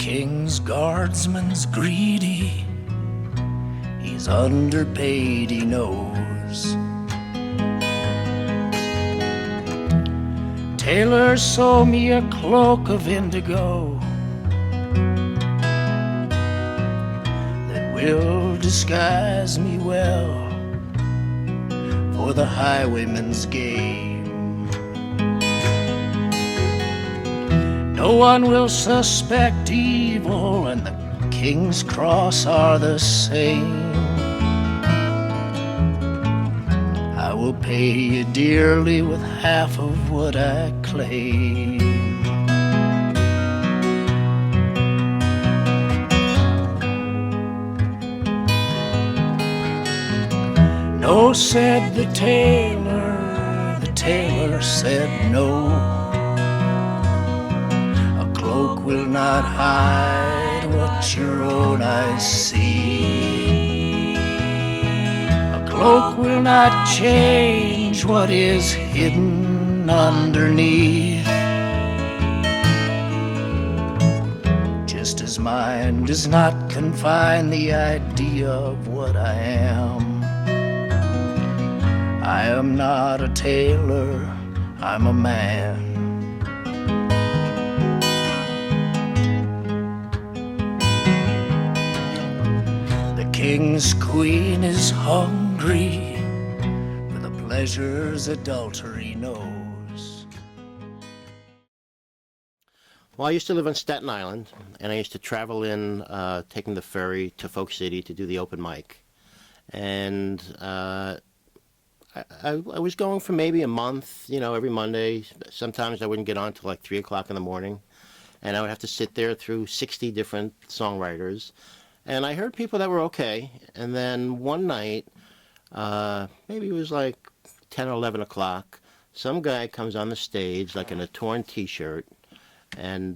king's guardsman's greedy, he's underpaid, he knows. Tailor, sew me a cloak of indigo that will disguise me well for the highwayman's game. No one will suspect evil, and the king's cross are the same. I will pay you dearly with half of what I claim. No, said the tailor said no. A cloak will not hide what your own eyes see. A cloak will not change what is hidden underneath. Just as mind does not confine the idea of what I am. I am not a tailor, I'm a man. The king's queen is hungry for the pleasures adultery knows. Well, I used to live on Staten Island, and I used to travel in, taking the ferry to Folk City to do the open mic. And I was going for maybe a month, you know, every Monday. Sometimes I wouldn't get on till like 3 o'clock in the morning. And I would have to sit there through 60 different songwriters. And I heard people that were okay. And then one night, maybe it was like 10 or 11 o'clock, some guy comes on the stage like in a torn T-shirt and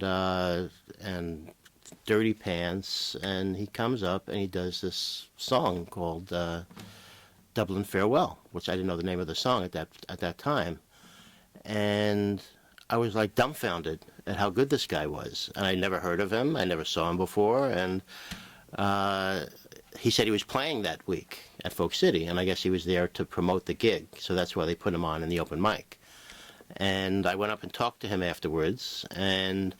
dirty pants. And he comes up and he does this song called Dublin Farewell, which I didn't know the name of the song at that time. And I was like dumbfounded at how good this guy was. And I never heard of him. I never saw him before. And he said he was playing that week at Folk City, and I guess he was there to promote the gig. So that's why they put him on in the open mic. And I went up and talked to him afterwards. And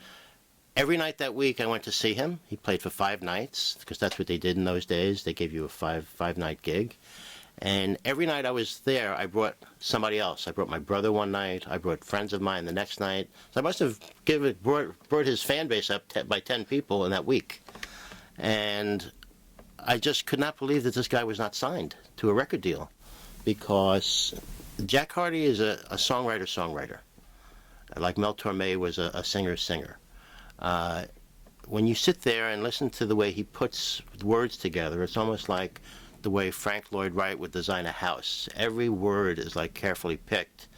every night that week I went to see him. He played for 5 nights, because that's what they did in those days. They gave you a five-night gig. And every night I was there, I brought somebody else. I brought my brother one night. I brought friends of mine the next night. So I must have brought his fan base up by 10 people in that week. And I just could not believe that this guy was not signed to a record deal, because Jack Hardy is a songwriter. Like Mel Torme was a singer. When you sit there and listen to the way he puts words together, it's almost like the way Frank Lloyd Wright would design a house. Every word is like carefully picked,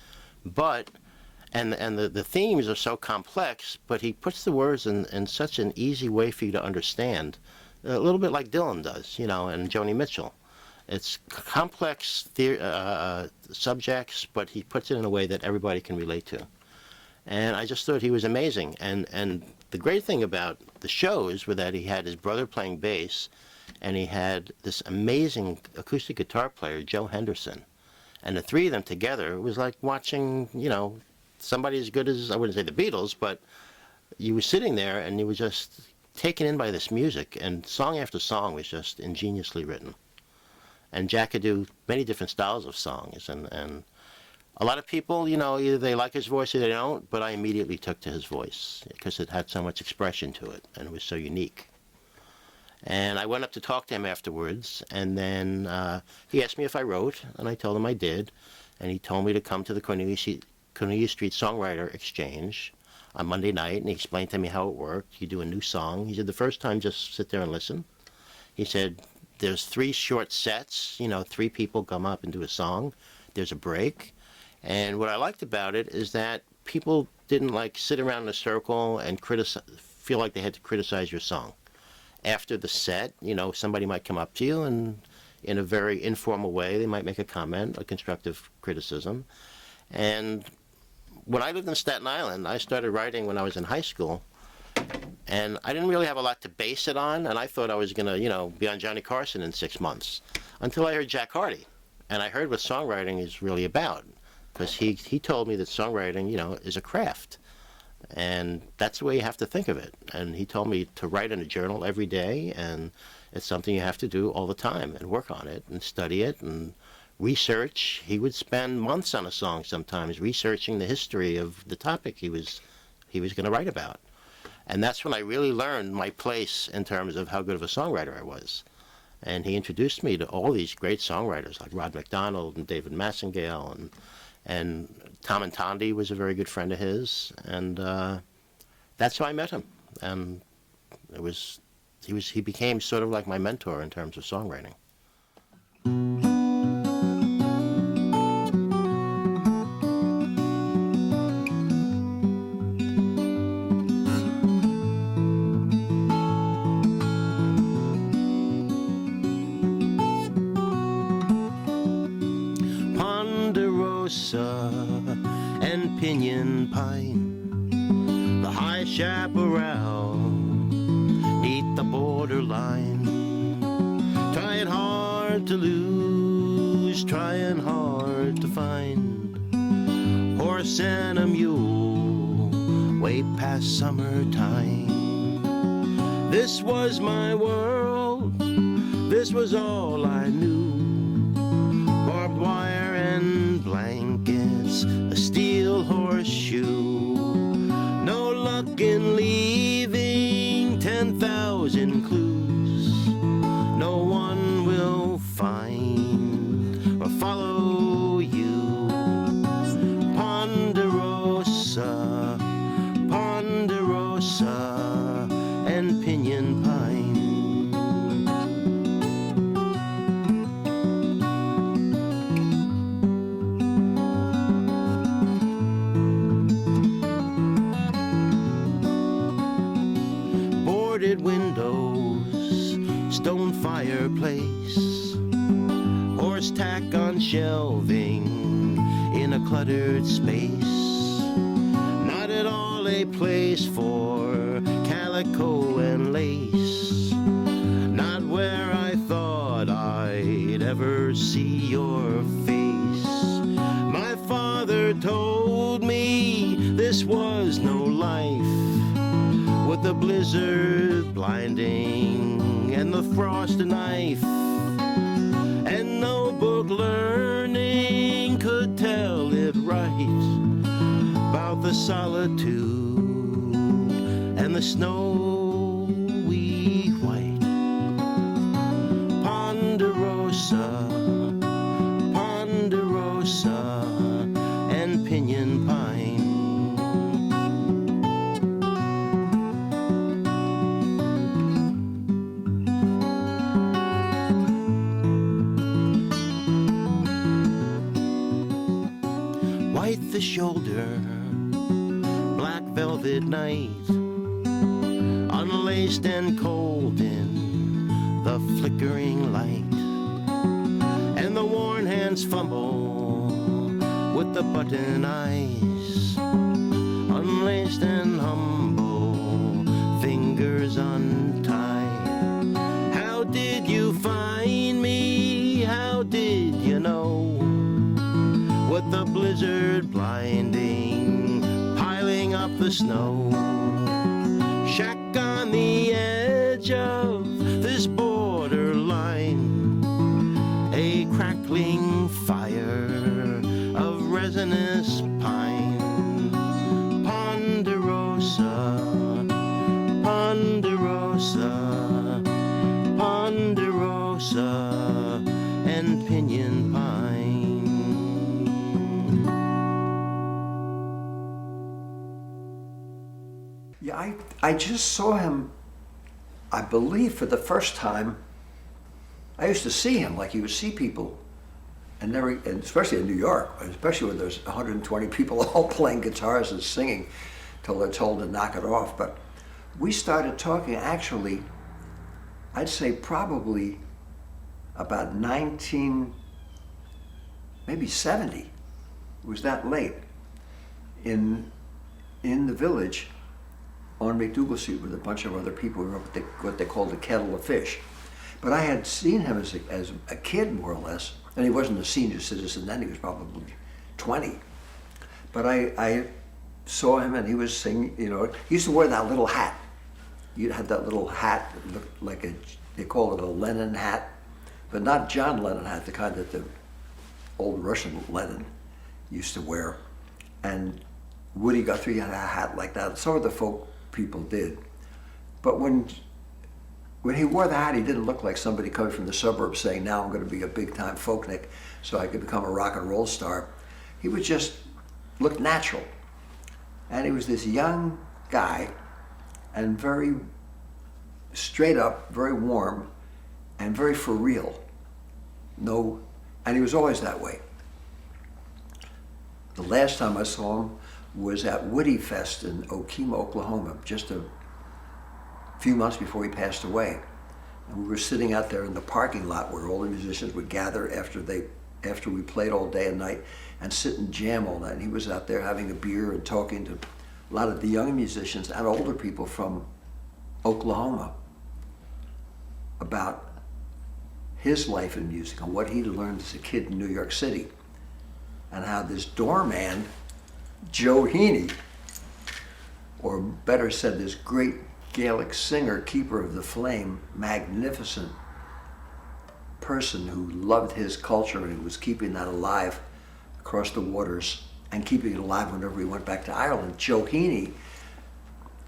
and the themes are so complex, but he puts the words in such an easy way for you to understand, a little bit like Dylan does, you know, and Joni Mitchell. It's complex subjects, but he puts it in a way that everybody can relate to. And I just thought he was amazing. And the great thing about the shows were that he had his brother playing bass, and he had this amazing acoustic guitar player, Joe Henderson. And the three of them together, it was like watching, you know, somebody as good as, I wouldn't say the Beatles, but you were sitting there and you were just taken in by this music, and song after song was just ingeniously written. And Jack could do many different styles of songs, and a lot of people, you know, either they like his voice or they don't, but I immediately took to his voice because it had so much expression to it, and it was so unique. And I went up to talk to him afterwards, and then he asked me if I wrote, and I told him I did, and he told me to come to the Cornelia Street Songwriter Exchange on Monday night, and he explained to me how it worked. You do a new song. He said, the first time, just sit there and listen. He said, there's 3 short sets, you know, 3 people come up and do a song. There's a break. And what I liked about it is that people didn't like sit around in a circle and feel like they had to criticize your song. After the set, you know, somebody might come up to you and in a very informal way, they might make a comment, a constructive criticism. And when I lived in Staten Island, I started writing when I was in high school. And I didn't really have a lot to base it on, and I thought I was going to, be on Johnny Carson in 6 months, until I heard Jack Hardy. And I heard what songwriting is really about, because he told me that songwriting, is a craft. And that's the way you have to think of it. And he told me to write in a journal every day, and it's something you have to do all the time, and work on it, and study it, and research. He would spend months on a song sometimes, researching the history of the topic he was going to write about. And that's when I really learned my place in terms of how good of a songwriter I was. And he introduced me to all these great songwriters like Rod MacDonald and David Massengill, and Tom and Tondi was a very good friend of his. And that's how I met him. And he became sort of like my mentor in terms of songwriting. And pinyon pine, the high chaparral, neath the borderline, trying hard to lose, trying hard to find, horse and a mule, way past summertime. This was my world, this was all I knew, barbed wire and blankets, a steel horseshoe. No luck in leaving 10,000 clues. No one will find or follow you. Ponderosa, Ponderosa, and pinyon pine. Windows, stone fireplace, horse tack on shelving in a cluttered space. Not at all a place for calico and lace. Not where I thought I'd ever see your face. My father told me this was no life, with the blizzard blinding and the frost a knife, and no book learning could tell it right about the solitude and the snowy white. Ponderosa, Ponderosa, and pinyon pine. The shoulder, black velvet night, unlaced and cold in the flickering light, and the worn hands fumble with the button eyes, unlaced and humble, fingers untied. How did you find me? How did you know? With the blizzard blinding, piling up the snow. Shack on the edge of this borderline, a crackling fire of resinous pine. Ponderosa, Ponderosa, Ponderosa, and pinyon pine. Yeah, I just saw him, I believe, for the first time. I used to see him like you would see people, and especially in New York, especially when there's 120 people all playing guitars and singing till they're told to knock it off. But we started talking actually, I'd say probably about maybe 70. It was that late in the village. on McDougal Street with a bunch of other people. We were what they called the Kettle of Fish. But I had seen him as a kid, more or less, and he wasn't a senior citizen then, he was probably 20. But I saw him and he was singing, you know, he used to wear that little hat. You had that little hat that looked like they call it a Lenin hat, but not John Lennon hat, the kind that the old Russian Lenin used to wear. And Woody Guthrie had a hat like that. Some of the folk people did. But when he wore the hat, he didn't look like somebody coming from the suburbs saying, now I'm going to be a big-time folknik so I could become a rock and roll star. He would just look natural. And he was this young guy and very straight up, very warm, and very for real. And he was always that way. The last time I saw him was at Woody Fest in Okemah, Oklahoma, just a few months before he passed away. And we were sitting out there in the parking lot where all the musicians would gather after we played all day and night and sit and jam all night. And he was out there having a beer and talking to a lot of the young musicians and older people from Oklahoma about his life in music and what he learned as a kid in New York City, and how this doorman, Joe Heaney, or better said, this great Gaelic singer, keeper of the flame, magnificent person who loved his culture and who was keeping that alive across the waters and keeping it alive whenever he went back to Ireland. Joe Heaney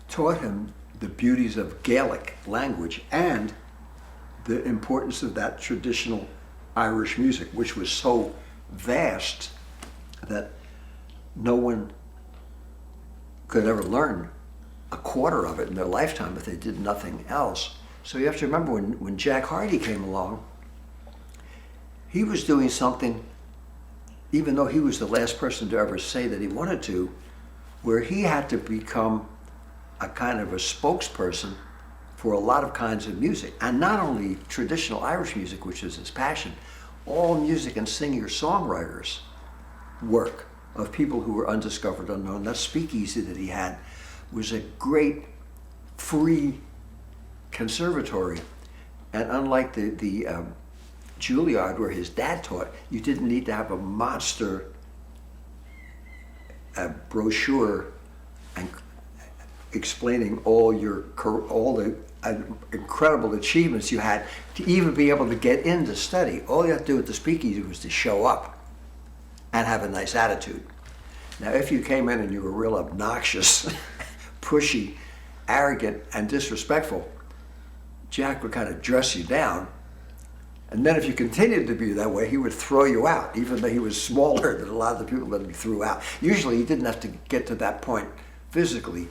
taught him the beauties of Gaelic language and the importance of that traditional Irish music, which was so vast that no one could ever learn a quarter of it in their lifetime if they did nothing else. So you have to remember when Jack Hardy came along, he was doing something, even though he was the last person to ever say that he wanted to, where he had to become a kind of a spokesperson for a lot of kinds of music. And not only traditional Irish music, which is his passion, all music and singer-songwriters work of people who were undiscovered, unknown. That speakeasy that he had was a great free conservatory. And unlike the Juilliard where his dad taught, you didn't need to have a monster brochure and explaining all the incredible achievements you had to even be able to get in to study. All you had to do with the speakeasy was to show up and have a nice attitude. Now, if you came in and you were real obnoxious, pushy, arrogant, and disrespectful, Jack would kind of dress you down. And then if you continued to be that way, he would throw you out, even though he was smaller than a lot of the people that he threw out. Usually he didn't have to get to that point physically,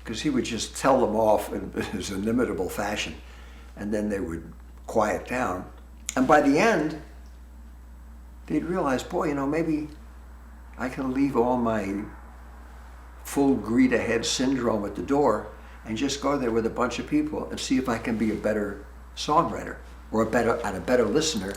because he would just tell them off in his inimitable fashion, and then they would quiet down. And by the end, they'd realize, boy, you know, maybe I can leave all my full greed ahead syndrome at the door and just go there with a bunch of people and see if I can be a better songwriter or a better listener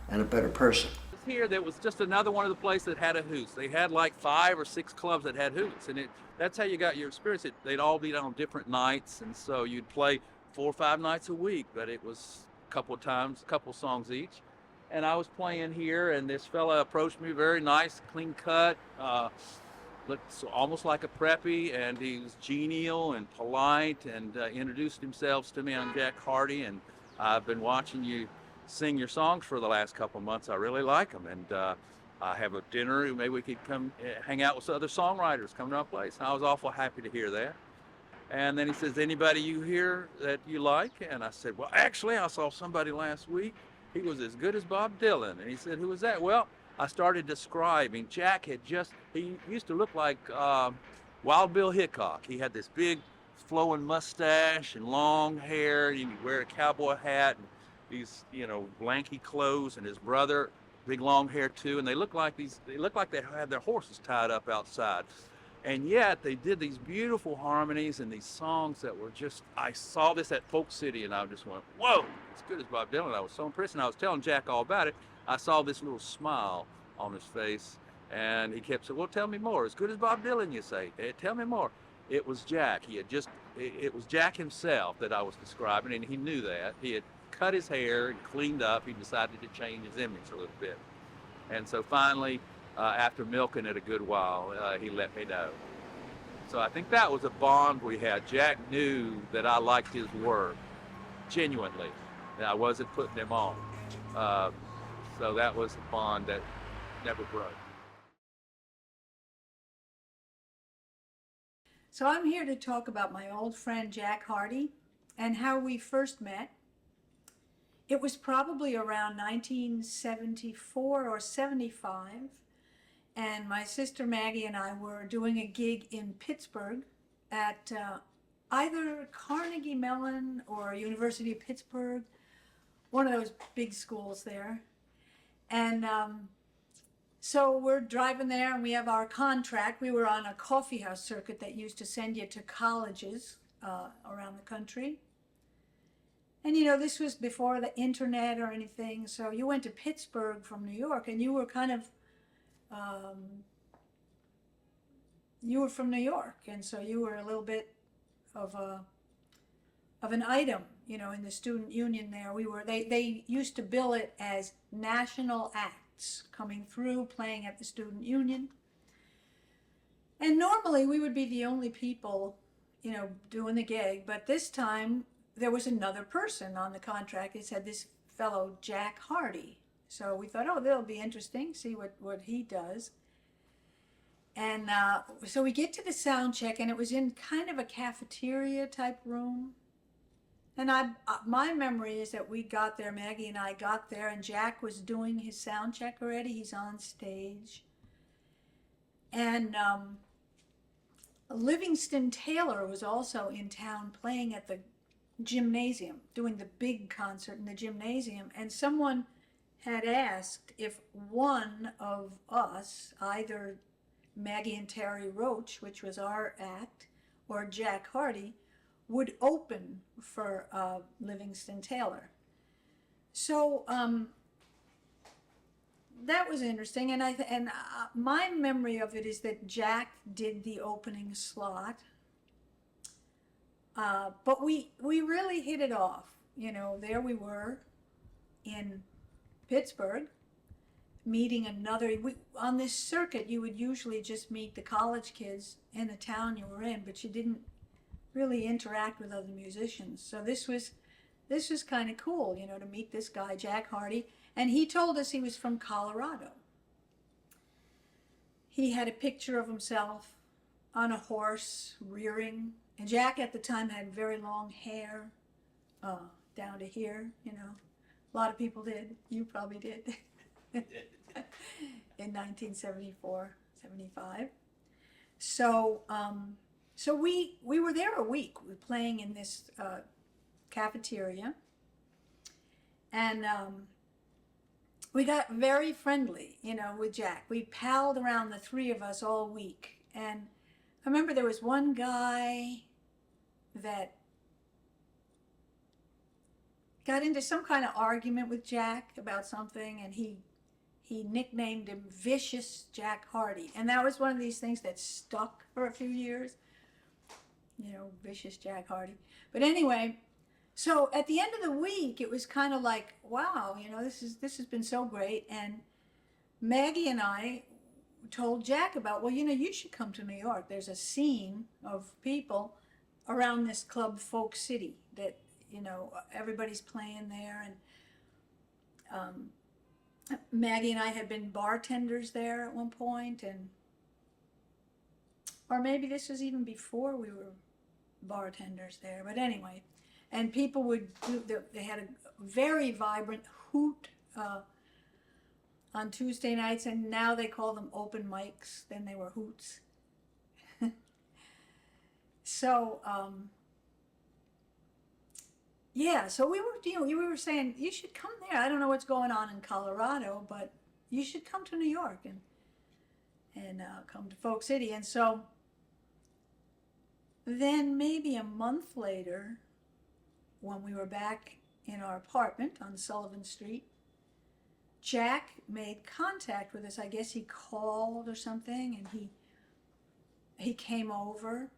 and a better person. Here, there was just another one of the places that had a hoots. They had like 5 or 6 clubs that had hoots, and that's how you got your experience. They'd all be on different nights, and so you'd play 4 or 5 nights a week, but it was a couple songs each. And I was playing here, and this fella approached me, very nice, clean cut, looked almost like a preppy, and he was genial and polite, and introduced himself to me. I'm Jack Hardy, and I've been watching you sing your songs for the last couple of months. I really like them, and I have a dinner. Maybe we could come hang out with other songwriters, come to our place. And I was awful happy to hear that. And then he says, anybody you hear that you like? And I said, well, actually, I saw somebody last week. He was as good as Bob Dylan. And he said, who was that? Well, I started describing. Jack he used to look like Wild Bill Hickok. He had this big flowing mustache and long hair. He'd wear a cowboy hat and these, lanky clothes, and his brother, big long hair too. And they looked like they had their horses tied up outside. And yet they did these beautiful harmonies and these songs that were I saw this at Folk City, and I just went, whoa, as good as Bob Dylan. I was so impressed, and I was telling Jack all about it. I saw this little smile on his face, and he kept saying, well, tell me more. As good as Bob Dylan, you say. Tell me more. it was Jack. It was Jack himself that I was describing, and he knew that. He had cut his hair and cleaned up. He decided to change his image a little bit. And so finally, after milking it a good while, he let me know. So I think that was a bond we had. Jack knew that I liked his work genuinely, that I wasn't putting him on. So that was a bond that never broke. So I'm here to talk about my old friend Jack Hardy and how we first met. It was probably around 1974 or 75, and my sister Maggie and I were doing a gig in Pittsburgh at either Carnegie Mellon or University of Pittsburgh, one of those big schools there. And so we're driving there and we have our contract. We were on a coffeehouse circuit that used to send you to colleges around the country. And you know, this was before the internet or anything. So you went to Pittsburgh from New York and you were kind of, you were from New York. And so you were a little bit of an item, you know, in the student union there. They used to bill it as national acts coming through, playing at the student union. And normally we would be the only people, you know, doing the gig, but this time there was another person on the contract. It said this fellow Jack Hardy. So we thought, oh, that'll be interesting, see what he does. And so we get to the sound check, and it was in kind of a cafeteria type room. And my memory is that we got there, Maggie and I got there, and Jack was doing his sound check already. He's on stage. And Livingston Taylor was also in town playing at the gymnasium, doing the big concert in the gymnasium. And someone had asked if one of us, either Maggie and Terry Roach, which was our act, or Jack Hardy, would open for Livingston Taylor. So that was interesting, and my memory of it is that Jack did the opening slot, but we really hit it off. You know, there we were in Pittsburgh, meeting on this circuit. You would usually just meet the college kids in the town you were in, but you didn't really interact with other musicians. So this was kind of cool, you know, to meet this guy, Jack Hardy. And he told us he was from Colorado. He had a picture of himself on a horse rearing. And Jack at the time had very long hair down to here, you know. A lot of people did. You probably did. In 1974, 75. So we were there a week. We were playing in this cafeteria, and we got very friendly, you know, with Jack. We palled around, the three of us, all week. And I remember there was one guy that got into some kind of argument with Jack about something, and he nicknamed him Vicious Jack Hardy. And that was one of these things that stuck for a few years. You know, Vicious Jack Hardy. But anyway, so at the end of the week, it was kind of like, wow, you know, this has been so great. And Maggie and I told Jack about, well, you know, you should come to New York. There's a scene of people around this club, Folk City, that, you know, everybody's playing there. And Maggie and I had been bartenders there at one point, and or maybe this was even before we were bartenders there. But anyway, and people would they had a very vibrant hoot on Tuesday nights, and now they call them open mics. Then they were hoots. So yeah, so we were, you know, we were saying, you should come there. I don't know what's going on in Colorado, but you should come to New York and come to Folk City. And so then maybe a month later, when we were back in our apartment on Sullivan Street, Jack made contact with us. I guess he called or something, and he came over,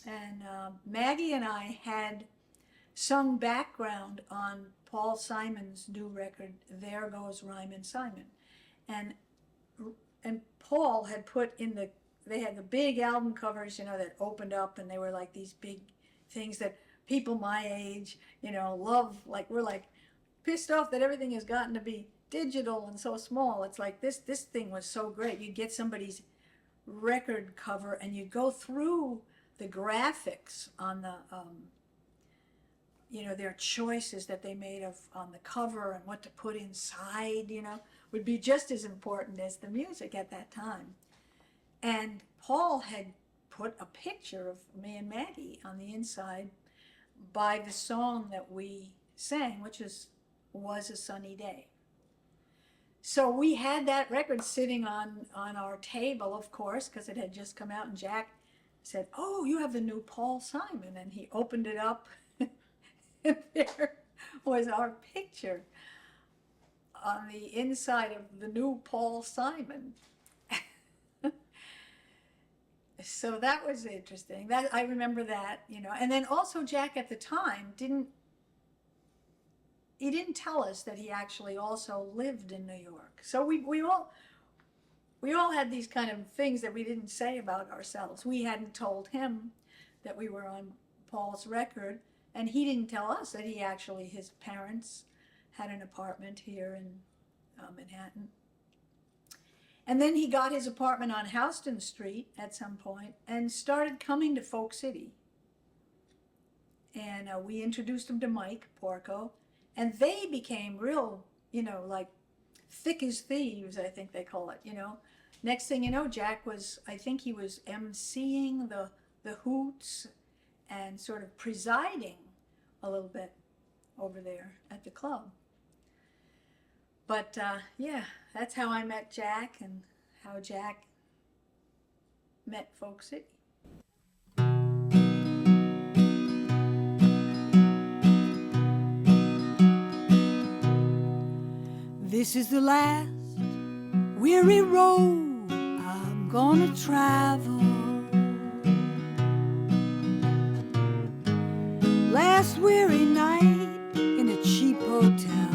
And Maggie and I had sung background on Paul Simon's new record, There Goes Ryman Simon. And Paul had put in they had the big album covers, that opened up, and they were like these big things that people my age, love. Like, we're like pissed off that everything has gotten to be digital and so small. It's like this thing was so great. You'd get somebody's record cover and you'd go through the graphics on the their choices that they made on the cover, and what to put inside, would be just as important as the music at that time. And Paul had put a picture of me and Maggie on the inside by the song that we sang, which was a Sunny Day. So we had that record sitting on our table, of course, because it had just come out, and Jack said, "Oh, you have the new Paul Simon," and he opened it up, and there was our picture on the inside of the new Paul Simon. So that was interesting. That I remember that, and then also Jack at the time didn't tell us that he actually also lived in New York. So we all had these kind of things that we didn't say about ourselves. We hadn't told him that we were on Paul's record, and he didn't tell us that his parents had an apartment here in Manhattan. And then he got his apartment on Houston Street at some point and started coming to Folk City. And we introduced him to Mike Porco, and they became real, like thick as thieves, I think they call it, Next thing you know, Jack I think he was emceeing the hoots and sort of presiding a little bit over there at the club. But yeah, that's how I met Jack, and how Jack met Folk City. This is the last weary road I'm gonna travel. Last weary night in a cheap hotel.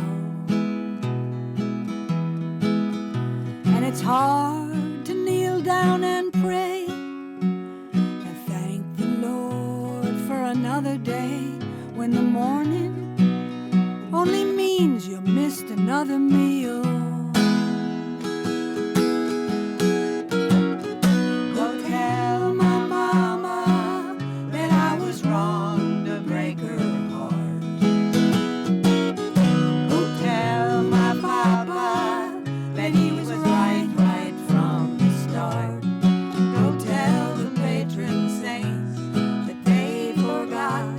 And it's hard to kneel down and pray and thank the Lord for another day, when the morning only means you missed another meal. Go tell my mama that I was wrong to break her heart. Go tell my papa that he was right from the start. Go tell the patron saints that they forgot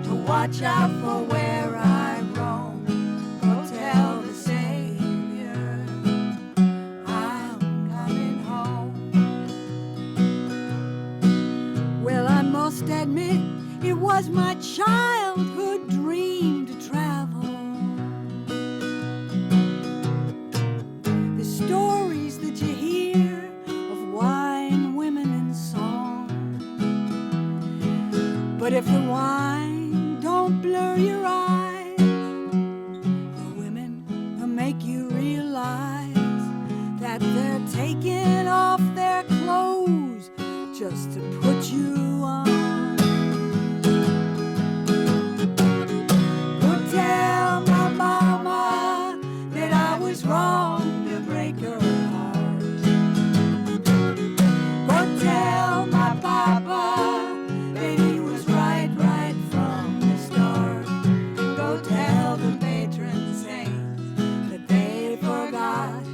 to watch out for where I roam. Go tell the Savior I'm coming home. Well, I must admit it was my childhood dream to travel. The stories that you hear of wine, women, and song. But if the wine don't blur your eyes, the women will make you realize that they're taking off their clothes just to put you on. Go tell my mama that I was wrong to break her heart. Go tell my papa that he was right from the start. Go tell the patron saints that they forgot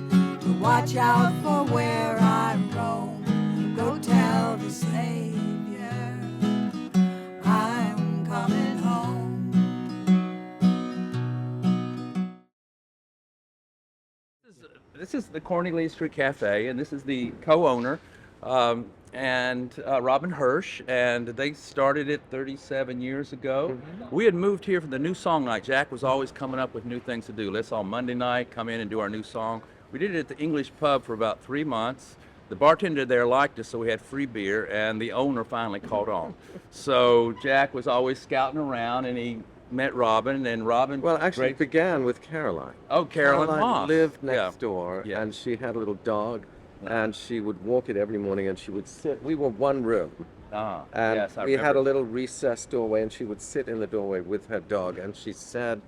to watch out for where I roam. Go tell the Savior I'm coming home. This is the Cornelius Street Cafe, and this is the co-owner, and Robin Hirsch, and they started it 37 years ago. We had moved here for the new song night. Jack was always coming up with new things to do. Let's all Monday night come in and do our new song. We did it at the English pub for about 3 months. the bartender there liked us, so we had free beer, and the owner finally caught on. So Jack was always scouting around, and he met Robin, and Robin. Well, actually, it great. began with Caroline. Oh, Caroline Moss. lived next Yeah. door, Yeah. and she had a little dog, and she would walk it every morning, and she would sit. We were one room, and Yes, I we had a remember. little recessed doorway, and she would sit in the doorway with her dog, and she said,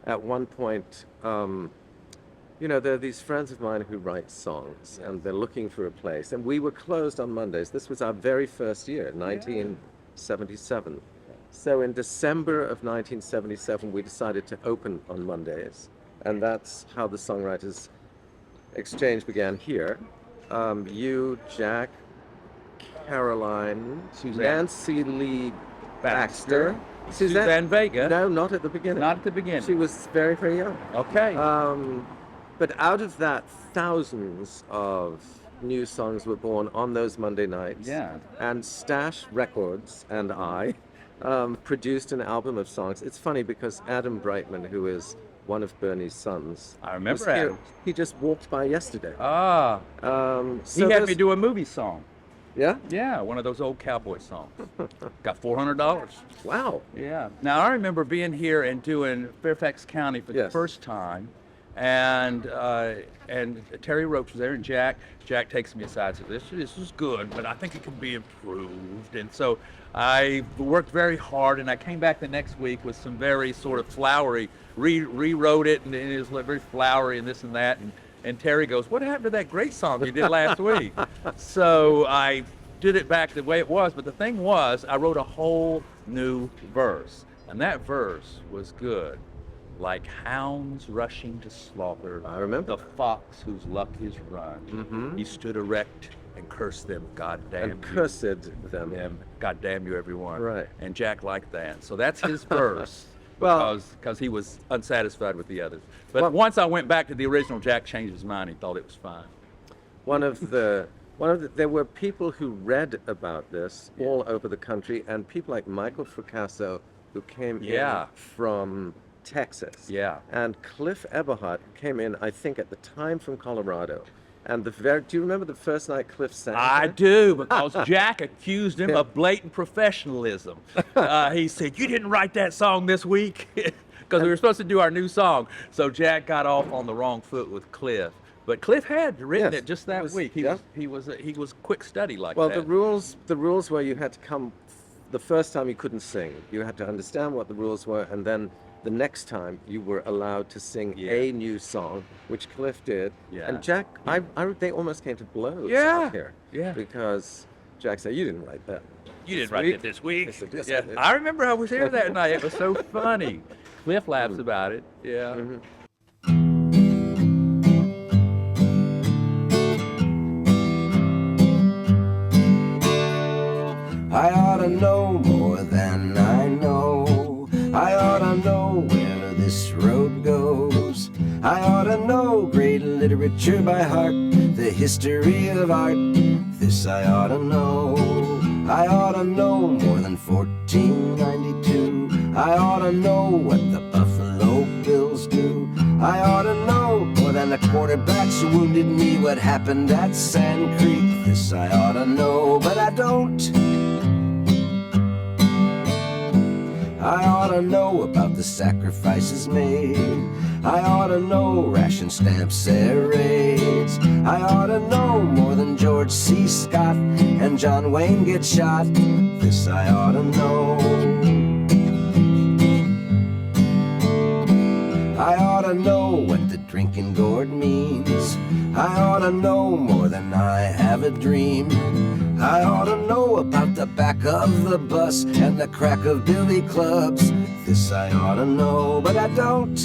at one point, you know, there are these friends of mine who write songs, and they're looking for a place, and we were closed on Mondays. This was our very first year, 1977. So in December of 1977, we decided to open on Mondays, and that's how the Songwriters exchange began here. You, Jack, Caroline, Suzanne. Nancy Lee Baxter, Suzanne Vega. No, not at the beginning. Not at the beginning. She was very, very young. Okay. But out of that, thousands of new songs were born on those Monday nights. Yeah. And Stash Records and I produced an album of songs. It's funny because Adam Brightman, who is one of Bernie's sons, I remember was here. Adam. He just walked by yesterday. So he had there's- me do a movie song. Yeah? Yeah, one of those old cowboy songs. Got $400. Wow. Yeah. Now I remember being here and doing Fairfax County for the Yes. first time, and Terry Roach was there, and Jack takes me aside and says, "This is good, but I think it can be improved." And so I worked very hard, and I came back the next week with some very sort of flowery, rewrote it, and it was very flowery and this and that. And Terry goes, "What happened to that great song you did last week?" So I did it back the way it was, but the thing was, I wrote a whole new verse, and that verse was good. Like hounds rushing to slaughter, I remember. the fox whose luck is run. Mhm. He stood erect and cursed them, God damn And you. cursed them. God damn you, everyone. Right. And Jack liked that. So that's his verse. Well- because he was unsatisfied with the others. But Well- once I went back to the original, Jack changed his mind. He thought it was fine. There were people who read about this all over the country, and people like Michael Fracasso, who came Yeah. in from Texas. Yeah. And Cliff Eberhardt came in, I think, at the time from Colorado. And do you remember the first night Cliff sang? I there? do, because Jack accused him of blatant professionalism. He said, "You didn't write that song this week," because we were supposed to do our new song. So Jack got off on the wrong foot with Cliff. But Cliff had written Yes, it just that it was- week. yeah. He was quick study like Well, that. the rules were you had to come the first time you couldn't sing. You had to understand what the rules were, and then the next time you were allowed to sing Yeah. a new song, which Cliff did. Yeah. And Jack, they almost came to blows Yeah. out here. Yeah. Because Jack said, "You didn't write that." You didn't this write week." it this week. I said, "Yes, I Yeah, did." I remember I was here that night. It was so funny. Cliff laughs about it. Yeah. Mhm. I ought to know more than I know. I ought to know where this road goes. I ought to know great literature by heart, the history of art. This I ought to know. I ought to know more than 1492. I ought to know what the Buffalo Bills do. I ought to know more than the quarterbacks who wounded me, what happened at Sand Creek. This I ought to know, but I don't. I ought to know about the sacrifices made. I ought to know ration stamp serrades. I ought to know more than George C. Scott and John Wayne get shot. This I ought to know. I ought to know what the drinking gourd means. I ought to know more than I have a dream. I ought to know about the back of the bus and the crack of billy clubs. This I ought to know, but I don't.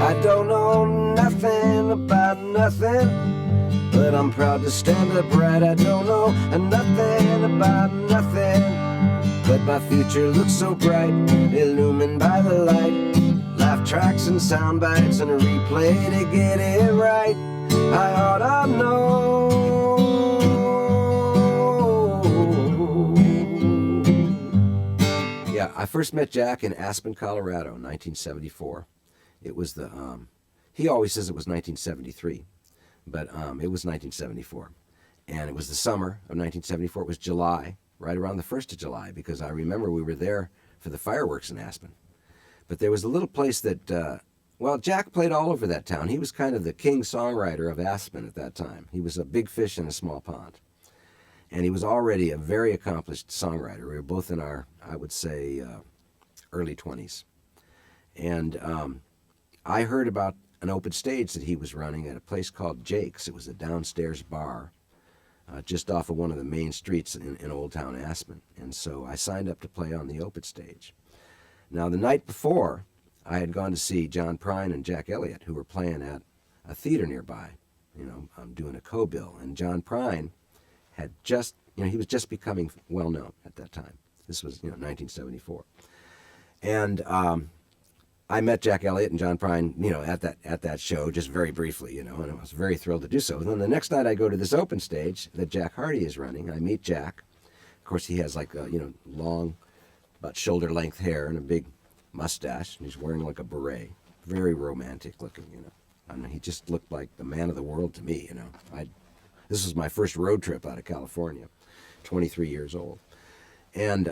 I don't know nothing about nothing, but I'm proud to stand upright. I don't know nothing about nothing, but my future looks so bright, illumined by the light. Laugh tracks and sound bites and a replay to get it right. I ought to know. Yeah, I first met Jack in Aspen, Colorado in 1974. It was he always says it was 1973, But it was 1974. And it was the summer of 1974. It was July, right around the 1st of July, because I remember we were there for the fireworks in Aspen. But there was a little place that, well, Jack played all over that town. He was kind of the king songwriter of Aspen at that time. He was a big fish in a small pond. And he was already a very accomplished songwriter. We were both in our, I would say, early 20s. And I heard about an open stage that he was running at a place called Jake's. It was a downstairs bar just off of one of the main streets in Old Town Aspen. And so I signed up to play on the open stage. Now, the night before, I had gone to see John Prine and Jack Elliott, who were playing at a theater nearby. I'm doing a co-bill. And John Prine had just, he was just becoming well-known at that time. This was, 1974. And I met Jack Elliott and John Prine, at that show, just very briefly, and I was very thrilled to do so. And then the next night I go to this open stage that Jack Hardy is running. I meet Jack. Of course, he has like, long, about shoulder-length hair and a big mustache, and he's wearing like a beret. Very romantic looking, I mean, he just looked like the man of the world to me, This was my first road trip out of California, 23 years old. And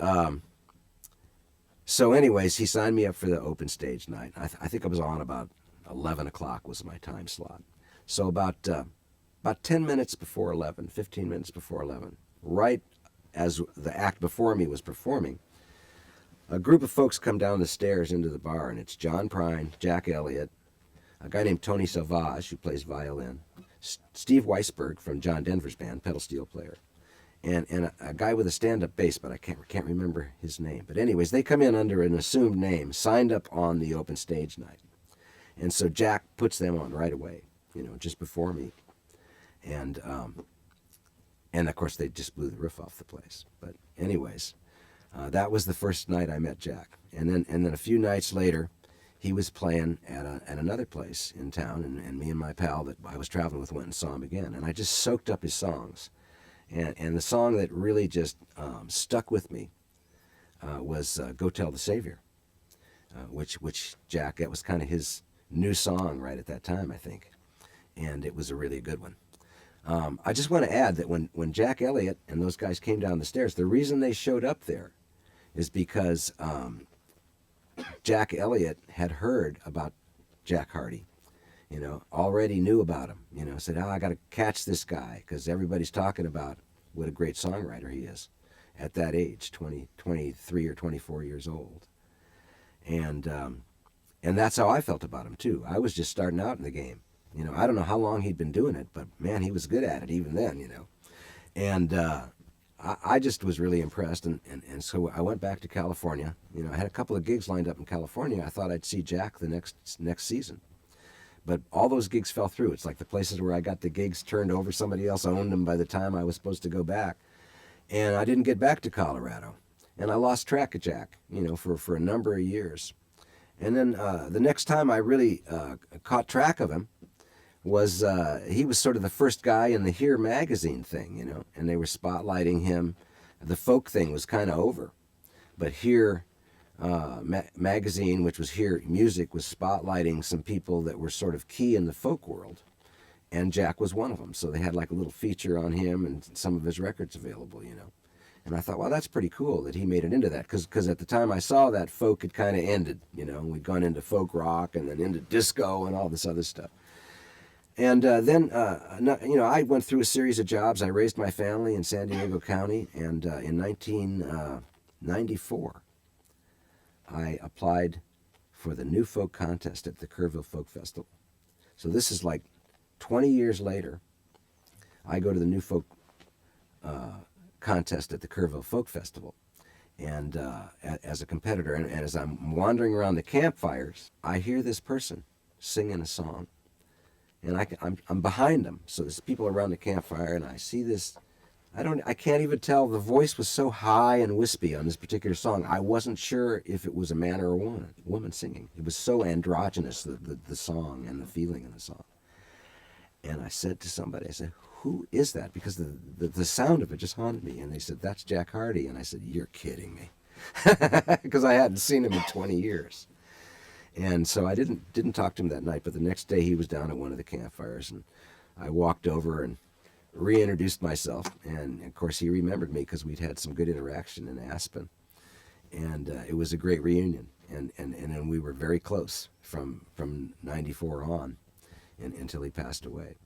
so anyways, he signed me up for the open stage night. I think I was on about 11 o'clock was my time slot. So about 10 minutes before 11, 15 minutes before 11, right as the act before me was performing, a group of folks come down the stairs into the bar, and it's John Prine, Jack Elliott, a guy named Tony Sauvage, who plays violin, Steve Weisberg from John Denver's band, pedal steel player, and a guy with a stand-up bass, but I can't remember his name. But anyways, they come in under an assumed name, signed up on the open stage night. And so Jack puts them on right away, just before me. And of course, they just blew the roof off the place. But anyways, that was the first night I met Jack. And then a few nights later, he was playing at another place in town, and me and my pal that I was traveling with went and saw him again. And I just soaked up his songs. And the song that really just stuck with me was Go Tell the Savior, which Jack, that was kind of his new song right at that time, I think. And it was a really good one. I just want to add that when Jack Elliott and those guys came down the stairs, the reason they showed up there is because Jack Elliott had heard about Jack Hardy, already knew about him, said, I got to catch this guy because everybody's talking about what a great songwriter he is at that age, 23 or 24 years old. And that's how I felt about him, too. I was just starting out in the game. I don't know how long he'd been doing it, but, man, he was good at it even then, And I just was really impressed, and so I went back to California. I had a couple of gigs lined up in California. I thought I'd see Jack the next season. But all those gigs fell through. It's like the places where I got the gigs turned over, somebody else owned them by the time I was supposed to go back. And I didn't get back to Colorado. And I lost track of Jack, for a number of years. And then the next time I really caught track of him was he was sort of the first guy in the Here magazine thing, and they were spotlighting him. The folk thing was kind of over. But Here magazine, which was Here Music, was spotlighting some people that were sort of key in the folk world, and Jack was one of them. So they had like a little feature on him and some of his records available, And I thought, well, that's pretty cool that he made it into that, because at the time I saw that, folk had kind of ended, We'd gone into folk rock and then into disco and all this other stuff. And then, I went through a series of jobs. I raised my family in San Diego County, and in 1994, I applied for the New Folk Contest at the Kerrville Folk Festival. So this is like 20 years later. I go to the New Folk Contest at the Kerrville Folk Festival, and as a competitor. And as I'm wandering around the campfires, I hear this person singing a song, and I'm behind them. So there's people around the campfire, and I see this. I can't even tell. The voice was so high and wispy on this particular song. I wasn't sure if it was a man or a woman singing. It was so androgynous, the song and the feeling in the song. And I said to somebody, I said, who is that? Because the sound of it just haunted me. And they said, that's Jack Hardy. And I said, you're kidding me. Because I hadn't seen him in 20 years. And so I didn't talk to him that night. But the next day he was down at one of the campfires. And I walked over and reintroduced myself, and of course he remembered me because we'd had some good interaction in Aspen, and it was a great reunion, and we were very close from '94 on, until he passed away.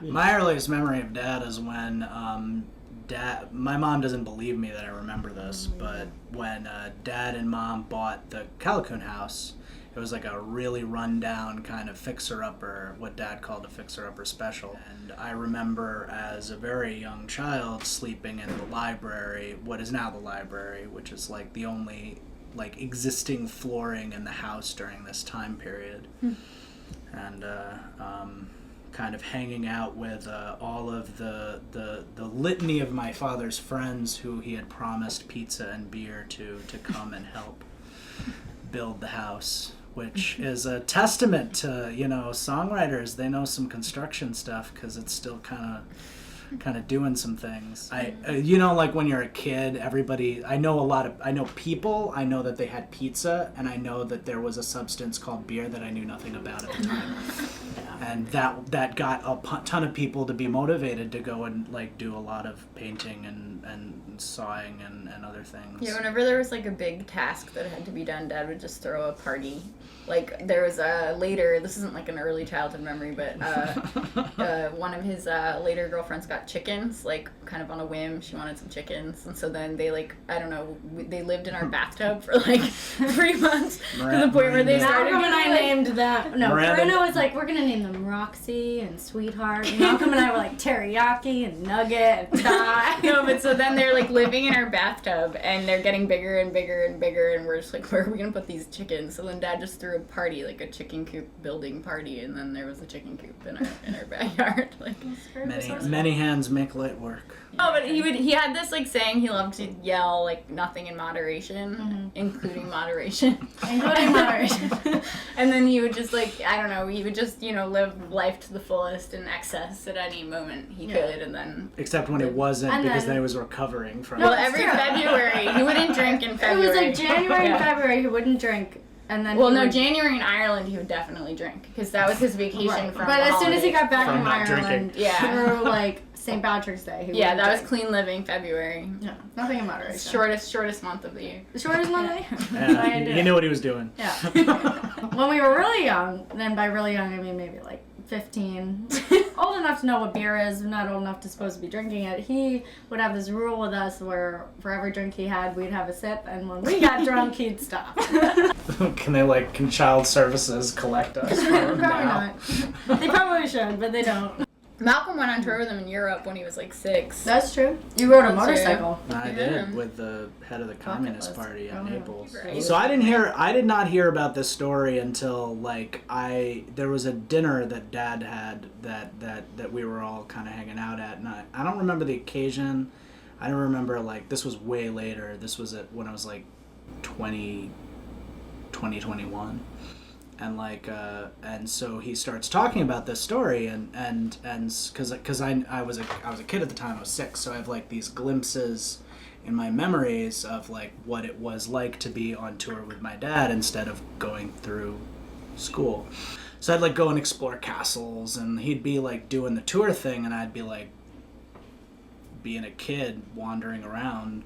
My earliest memory of Dad is when my mom doesn't believe me that I remember this, but when Dad and Mom bought the Calicoon house, it was like a really rundown kind of fixer-upper, what Dad called a fixer-upper special. And I remember as a very young child sleeping in the library, what is now the library, which is like the only like existing flooring in the house during this time period. And kind of hanging out with all of the litany of my father's friends who he had promised pizza and beer to come and help build the house, which is a testament to, you know, songwriters. They know some construction stuff because it's still kind of doing some things. You know, like when you're a kid, everybody, I know people, I know that they had pizza, and I know that there was a substance called beer that I knew nothing about at the time. And that got a ton of people to be motivated to go and like do a lot of painting and sawing and other things. Yeah, whenever there was like a big task that had to be done, Dad would just throw a party. Like there was later, this isn't like an early childhood memory, but one of his later girlfriends got chickens, like kind of on a whim. She wanted some chickens, and so then they like, I don't know, they lived in our bathtub for like 3 months to the point where they started. Malcolm and I named them. No, Miranda. Bruno was like, we're gonna name them Roxy and Sweetheart. And Malcolm and I were like Teriyaki and Nugget and Thai. No, but so then they're like living in our bathtub, and they're getting bigger and bigger and bigger, and we're just like, where are we gonna put these chickens? So then Dad just threw a party, like a chicken coop building party, and then there was a chicken coop in our backyard. Like Many hands make light work. oh, but he had this like saying he loved to yell like nothing in moderation, including moderation. Including moderation. And then he would just like, I don't know, he would just, you know, live life to the fullest in excess at any moment he could, and then Except when it wasn't, And because then- then he was recovering from well, it. every February he wouldn't drink in It February. was like January and Yeah. February he wouldn't drink, and then Well, he no, would- January in Ireland he would definitely drink because that was his vacation Right. from. But the as soon as he got back From from not Ireland, drinking. Yeah. through like St. Patrick's Day, he Yeah, wouldn't that was drink. clean living February. Yeah, nothing in moderation. Shortest month of the year. The shortest Monday. Yeah, he knew what he was doing. Yeah. When we were really young, and by really young I mean maybe like 15, old enough to know what beer is, not old enough to supposed to be drinking it, he would have this rule with us where for every drink he had, we'd have a sip, and when we got drunk, he'd stop. Can child services collect us? Probably not. They probably should, but they don't. Malcolm went on tour with him in Europe when he was like 6. That's true. You rode a That's motorcycle. I Yeah. did with the head of the Communist list. Party at Oh, Naples. right. So I did not hear about this story until like there was a dinner that Dad had that we were all kind of hanging out at, and I don't remember the occasion. I don't remember, like, this was way later. This was when I was like 21. And like and so he starts talking about this story, and because I was a kid at the time. I was 6, so I have like these glimpses in my memories of like what it was like to be on tour with my dad instead of going through school. So I'd like go and explore castles, and he'd be like doing the tour thing, and I'd be like being a kid wandering around.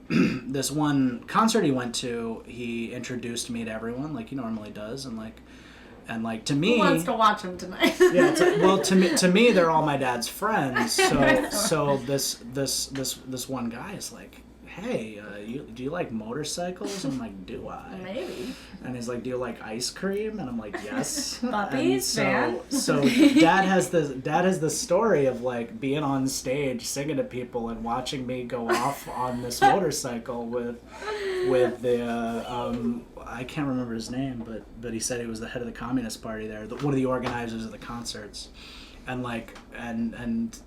This one concert he went to, he introduced me to everyone like he normally does, and like to me, Who wants to watch him tonight? yeah, to me they're all my dad's friends. So this one guy is like, hey, do you like motorcycles? I'm like, do I? Maybe. And he's like, do you like ice cream? And I'm like, yes. Puppies, man. So dad has this story of like being on stage singing to people and watching me go off on this motorcycle with the I can't remember his name, but he said he was the head of the Communist Party there, one of the organizers of the concerts, and like and.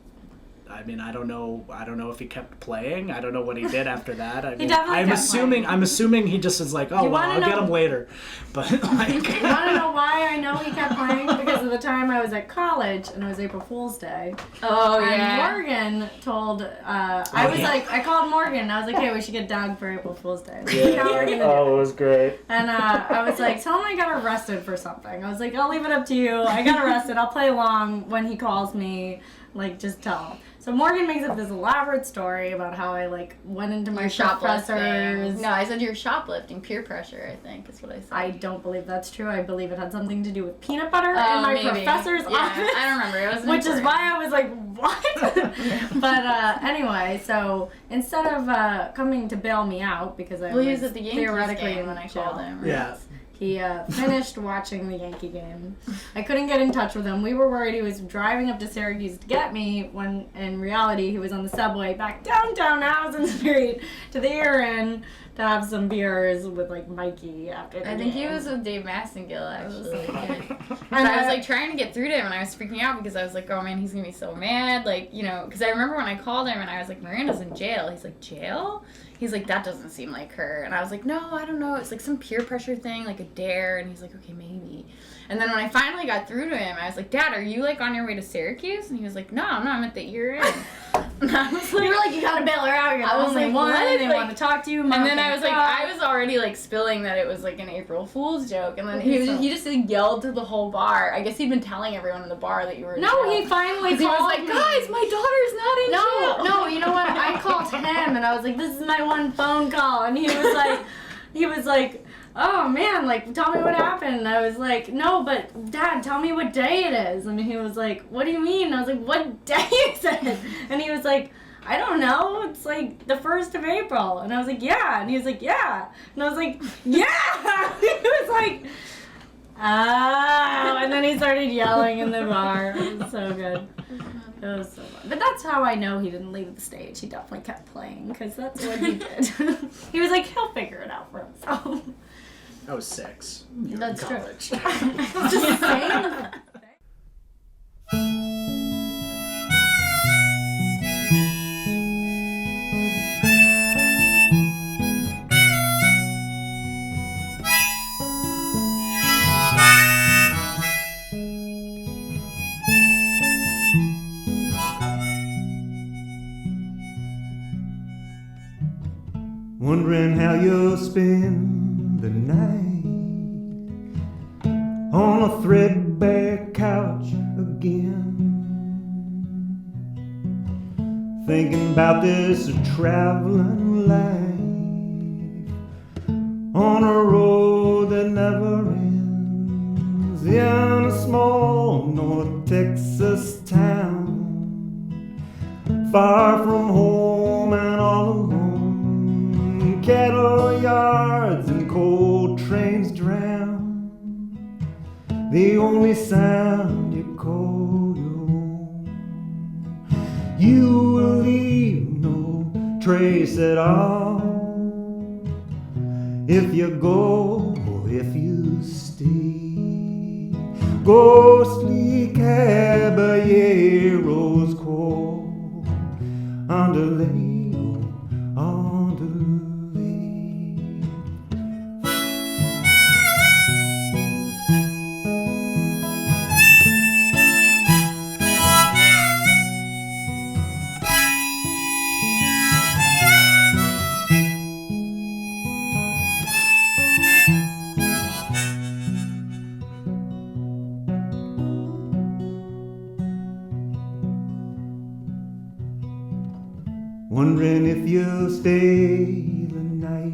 I mean, I don't know if he kept playing. I don't know what he did after that. I mean, definitely I'm kept assuming he just is like, oh, You well, wanna I'll get know- him later. But like, You want to know why I know he kept playing? Because because of the time I was at college and it was April Fool's Day. Oh, And yeah. Morgan told, I called Morgan and I was like, hey, we should get dog for April Fool's Day. Like, Yeah. how are we gonna do Oh, it was great. And I was like, tell him I got arrested for something. I was like, I'll leave it up to you. I got arrested. I'll play along when he calls me. Like, just tell him. So Morgan makes up this elaborate story about how I, like, went into my professors. No, I said you're shoplifting. Peer pressure, I think, is what I said. I don't believe that's true. I believe it had something to do with peanut butter in my maybe. professor's office. I don't remember. It was Which is why I was like, what? But anyway, so instead of coming to bail me out, because I he was was at the Yankees theoretically game when I called him. Right? Yeah. He finished watching the Yankee game. I couldn't get in touch with him. We were worried he was driving up to Syracuse to get me, when in reality he was on the subway back downtown Allison Street to the Ear Inn to have some beers with, like, Mikey after the I think he game. was with Dave Massengill, actually. And I was, like, trying to get through to him, and I was freaking out because I was like, oh, man, he's going to be so mad. Like, you know, because I remember when I called him, and I was like, Miranda's in jail. He's like, jail? He's like, that doesn't seem like her. And I was like, no, I don't know. It's like some peer pressure thing, like a dare. And he's like, okay, maybe. And then when I finally got through to him, I was like, Dad, are you, like, on your way to Syracuse? And he was like, no, I'm at the Ear Inn. And I was like, You were like, you gotta bail her out. You're the I was only like, one. what? They Like- want to talk to you. Mom and then I can't was like, go. I was already, like, spilling that it was, like, an April Fool's joke. And then he just like, yelled to the whole bar. I guess he'd been telling everyone in the bar that you were in No, jail. he finally 'Cause he was called like, me. guys, my daughter's not in jail. No, you know what? I called him and I was like, this is my one phone call. And he was like, oh man, like, tell me what happened. And I was like, no, but Dad, tell me what day it is. And he was like, what do you mean? And I was like, what day is it? And he was like, I don't know. It's like the 1st of April. And I was like, yeah. And he was like, yeah. And I was like, yeah. He was like, oh. And then he started yelling in the bar. It was so good. It was so fun. But that's how I know he didn't leave the stage. He definitely kept playing, because that's what he did. He was like, he'll figure it out for himself. I was 6. You were That's in true. college. Just saying. Wondering how you'll spend the night on a threadbare couch again, thinking about this traveling life on a road that never ends, in a small North Texas town, far from home and all alone. Cattle yards and coal trains drown the only sound you call your own. You will leave no trace at all if you go or if you stay. Ghostly caballeros call underlay, underlay. Wondering if you'll stay the night.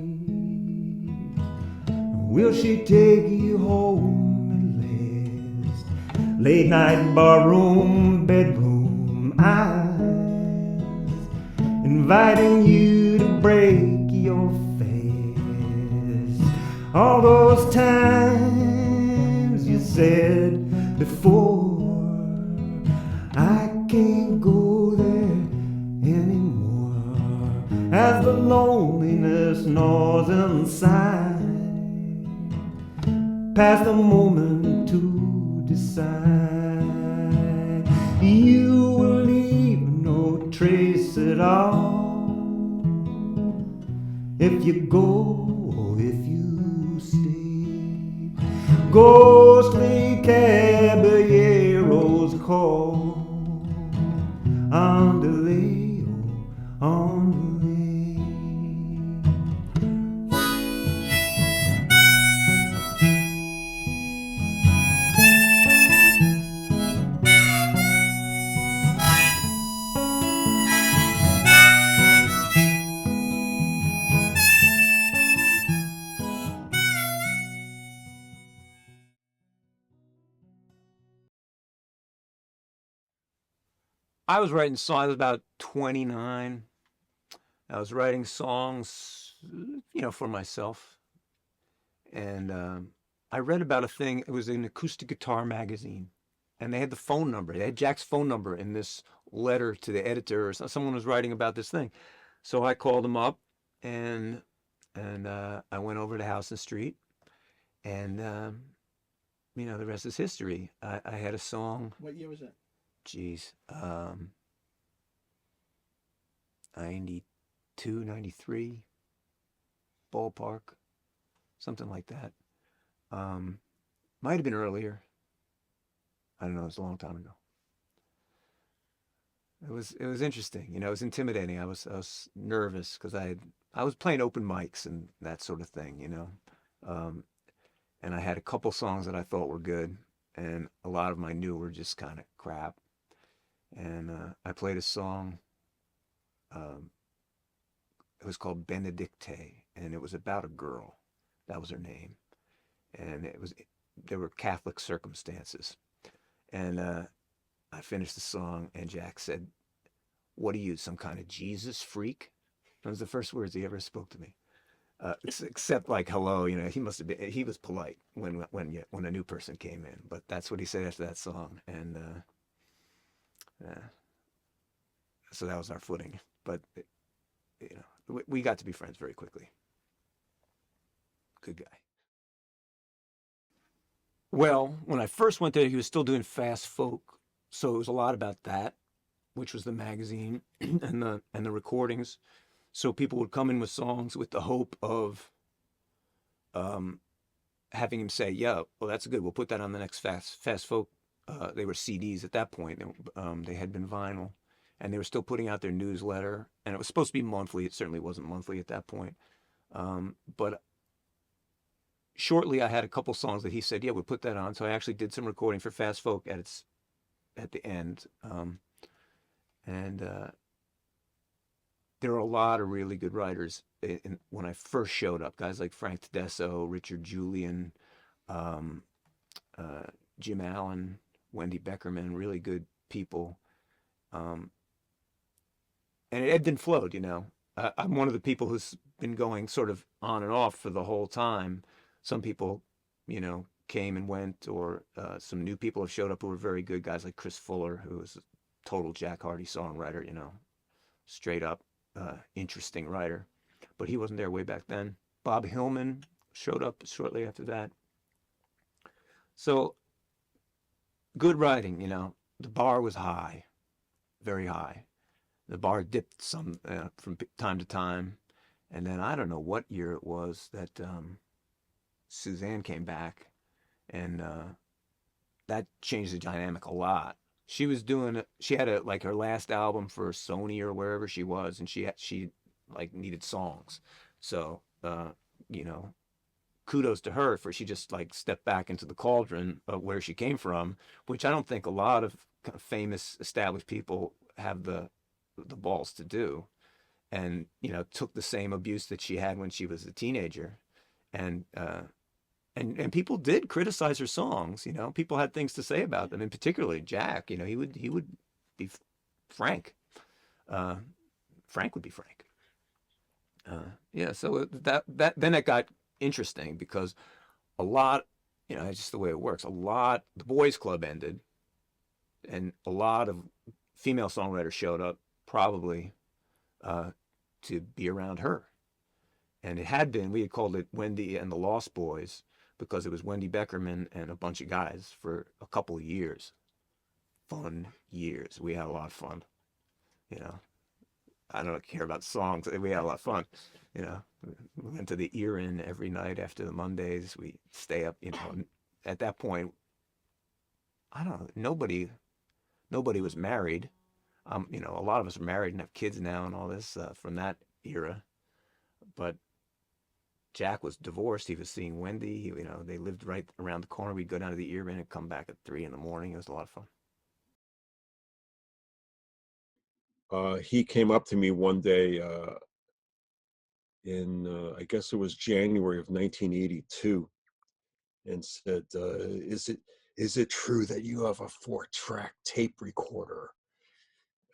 Will she take you home at last? Late night barroom, bedroom eyes, inviting you to break your fast. All those times you said before, I can't go there anymore. As the loneliness gnaws inside, past the moment to decide. You will leave no trace at all if you go or if you stay. Ghostly cabaret Andale, oh, andale. I was writing songs. I was about 29. I was writing songs, for myself. And I read about a thing. It was an acoustic guitar magazine, and they had the phone number. They had Jack's phone number in this letter to the editor, or someone was writing about this thing. So I called him up, and I went over to House and Street, and the rest is history. I had a song. What year was it? Geez, 92, 93, ballpark, something like that. Might have been earlier. I don't know. It was a long time ago. It was interesting. It was intimidating. I was nervous because I was playing open mics and that sort of thing. And I had a couple songs that I thought were good, and a lot of them I knew were just kind of crap. And I played a song. It was called Benedicte, and it was about a girl. That was her name, and there were Catholic circumstances. And I finished the song, and Jack said, "What are you, some kind of Jesus freak?" That was the first words he ever spoke to me. Except like hello, he was polite when a new person came in, but that's what he said after that song, and so that was our footing. But we got to be friends very quickly. Good guy. Well, when I first went there, he was still doing fast folk, so it was a lot about that, which was the magazine and the recordings. So people would come in with songs with the hope of having him say, "Yeah, well, that's good. We'll put that on the next fast folk." They were CDs at that point. They had been vinyl, and they were still putting out their newsletter. And it was supposed to be monthly. It certainly wasn't monthly at that point. But shortly, I had a couple songs that he said, "Yeah, we'll put that on." So I actually did some recording for fast folk at the end, and there were a lot of really good writers when I first showed up. Guys like Frank Tedesco, Richard Julian, Jim Allen, Wendy Beckerman, really good people. And it ebbed and flowed, I'm one of the people who's been going sort of on and off for the whole time. Some people, came and went, or some new people have showed up who were very good. Guys like Chris Fuller, who was a total Jack Hardy songwriter, straight up. Interesting writer, but he wasn't there way back then. Bob Hillman showed up shortly after that. So good writing, the bar was high, very high. The bar dipped some from time to time, and then I don't know what year it was that Suzanne came back, and that changed the dynamic a lot. She had her last album for Sony or wherever she was, and she needed songs. So, kudos to her for she just stepped back into the cauldron of where she came from, which I don't think a lot of kind of famous established people have the balls to do. And, took the same abuse that she had when she was a teenager. And people did criticize her songs. People had things to say about them, and particularly Jack. He would be frank. Frank would be frank. So that then it got interesting because a lot, it's just the way it works. The boys' club ended, and a lot of female songwriters showed up, probably to be around her. And it had been, we had called it Wendy and the Lost Boys, because it was Wendy Beckerman and a bunch of guys for a couple of years. Fun years. We had a lot of fun. I don't care about songs. We had a lot of fun. We went to the Ear-In every night after the Mondays. We stay up, At that point, I don't know, nobody was married. You know, a lot of us are married and have kids now and all this from that era. But Jack was divorced. He was seeing Wendy. You know, they lived right around the corner. We'd go down to the Earman and come back at 3 in the morning. It was a lot of fun. He came up to me one day I guess it was January of 1982, and said, "Is it true that you have a 4-track tape recorder?"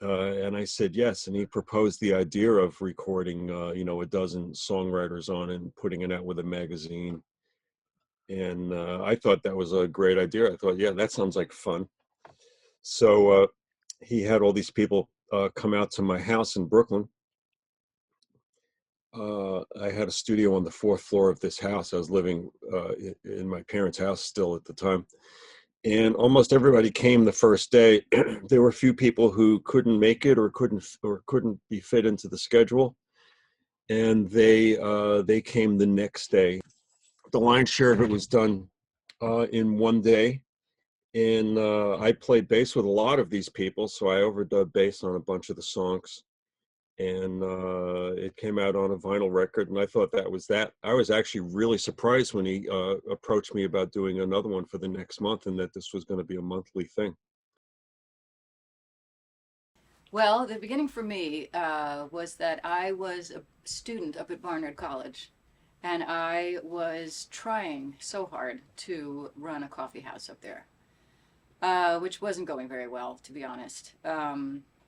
And I said yes, and he proposed the idea of recording, a dozen songwriters on and putting it out with a magazine. And I thought that was a great idea. I thought, yeah, that sounds like fun. So he had all these people come out to my house in Brooklyn. I had a studio on the 4th floor of this house. I was living in my parents' house still at the time. And almost everybody came the first day. There were a few people who couldn't make it or couldn't be fit into the schedule. And they came the next day. The lion's share of it was done in one day. And I played bass with a lot of these people, so I overdubbed bass on a bunch of the songs. And it came out on a vinyl record, and I thought that was that. I was actually really surprised when he approached me about doing another one for the next month, and that this was going to be a monthly thing. Well, the beginning for me was that I was a student up at Barnard College, and I was trying so hard to run a coffee house up there, which wasn't going very well, to be honest.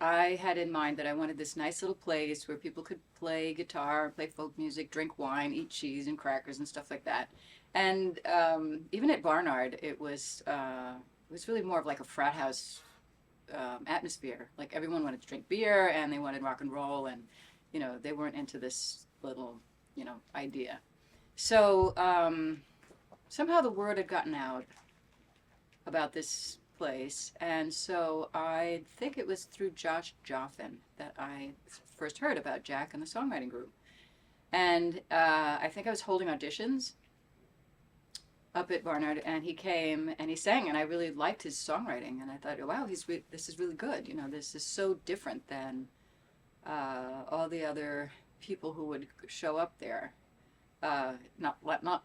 I had in mind that I wanted this nice little place where people could play guitar, play folk music, drink wine, eat cheese and crackers and stuff like that. And even at Barnard, it was really more of like a frat house atmosphere. Like everyone wanted to drink beer and they wanted rock and roll, and they weren't into this little idea. So somehow the word had gotten out about this place, and so I think it was through Josh Joffin that I first heard about Jack and the songwriting group. And I think I was holding auditions up at Barnard, and he came and he sang, and I really liked his songwriting, and I thought, wow, this is really good. This is so different than all the other people who would show up there. Not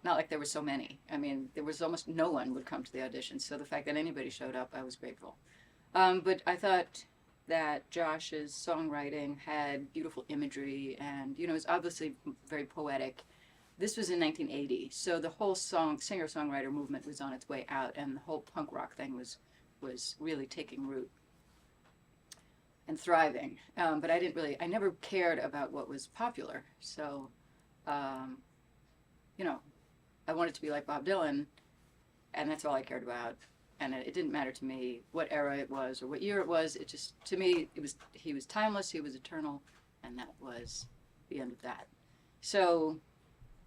like there were so many. I mean, there was almost no one would come to the auditions. So the fact that anybody showed up, I was grateful. But I thought that Josh's songwriting had beautiful imagery, and it was obviously very poetic. This was in 1980, so the whole singer-songwriter movement was on its way out, and the whole punk rock thing was really taking root and thriving. But I never cared about what was popular. So. I wanted to be like Bob Dylan, and that's all I cared about. And it didn't matter to me what era it was or what year it was. It just, to me, he was timeless, he was eternal, and that was the end of that. So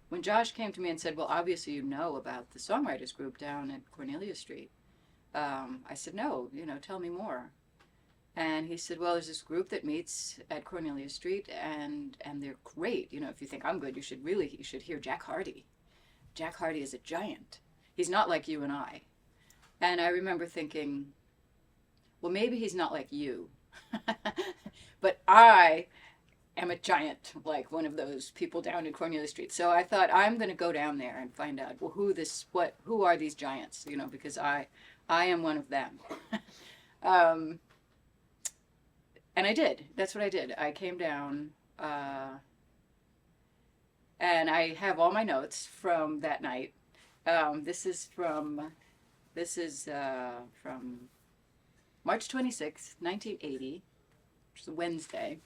when Josh came to me and said, well, obviously you know about the Songwriters group down at Cornelia Street, I said, no, tell me more. And he said, well, there's this group that meets at Cornelia Street, and they're great. If you think I'm good, you should hear Jack Hardy. Jack Hardy is a giant. He's not like you and I. And I remember thinking, well, maybe he's not like you, but I am a giant, like one of those people down in Cornelia Street. So I thought, I'm going to go down there and find out, well, who are these giants? Because I am one of them. And I did. That's what I did. I came down, and I have all my notes from that night. This is from March 26th, 1980, which is a Wednesday.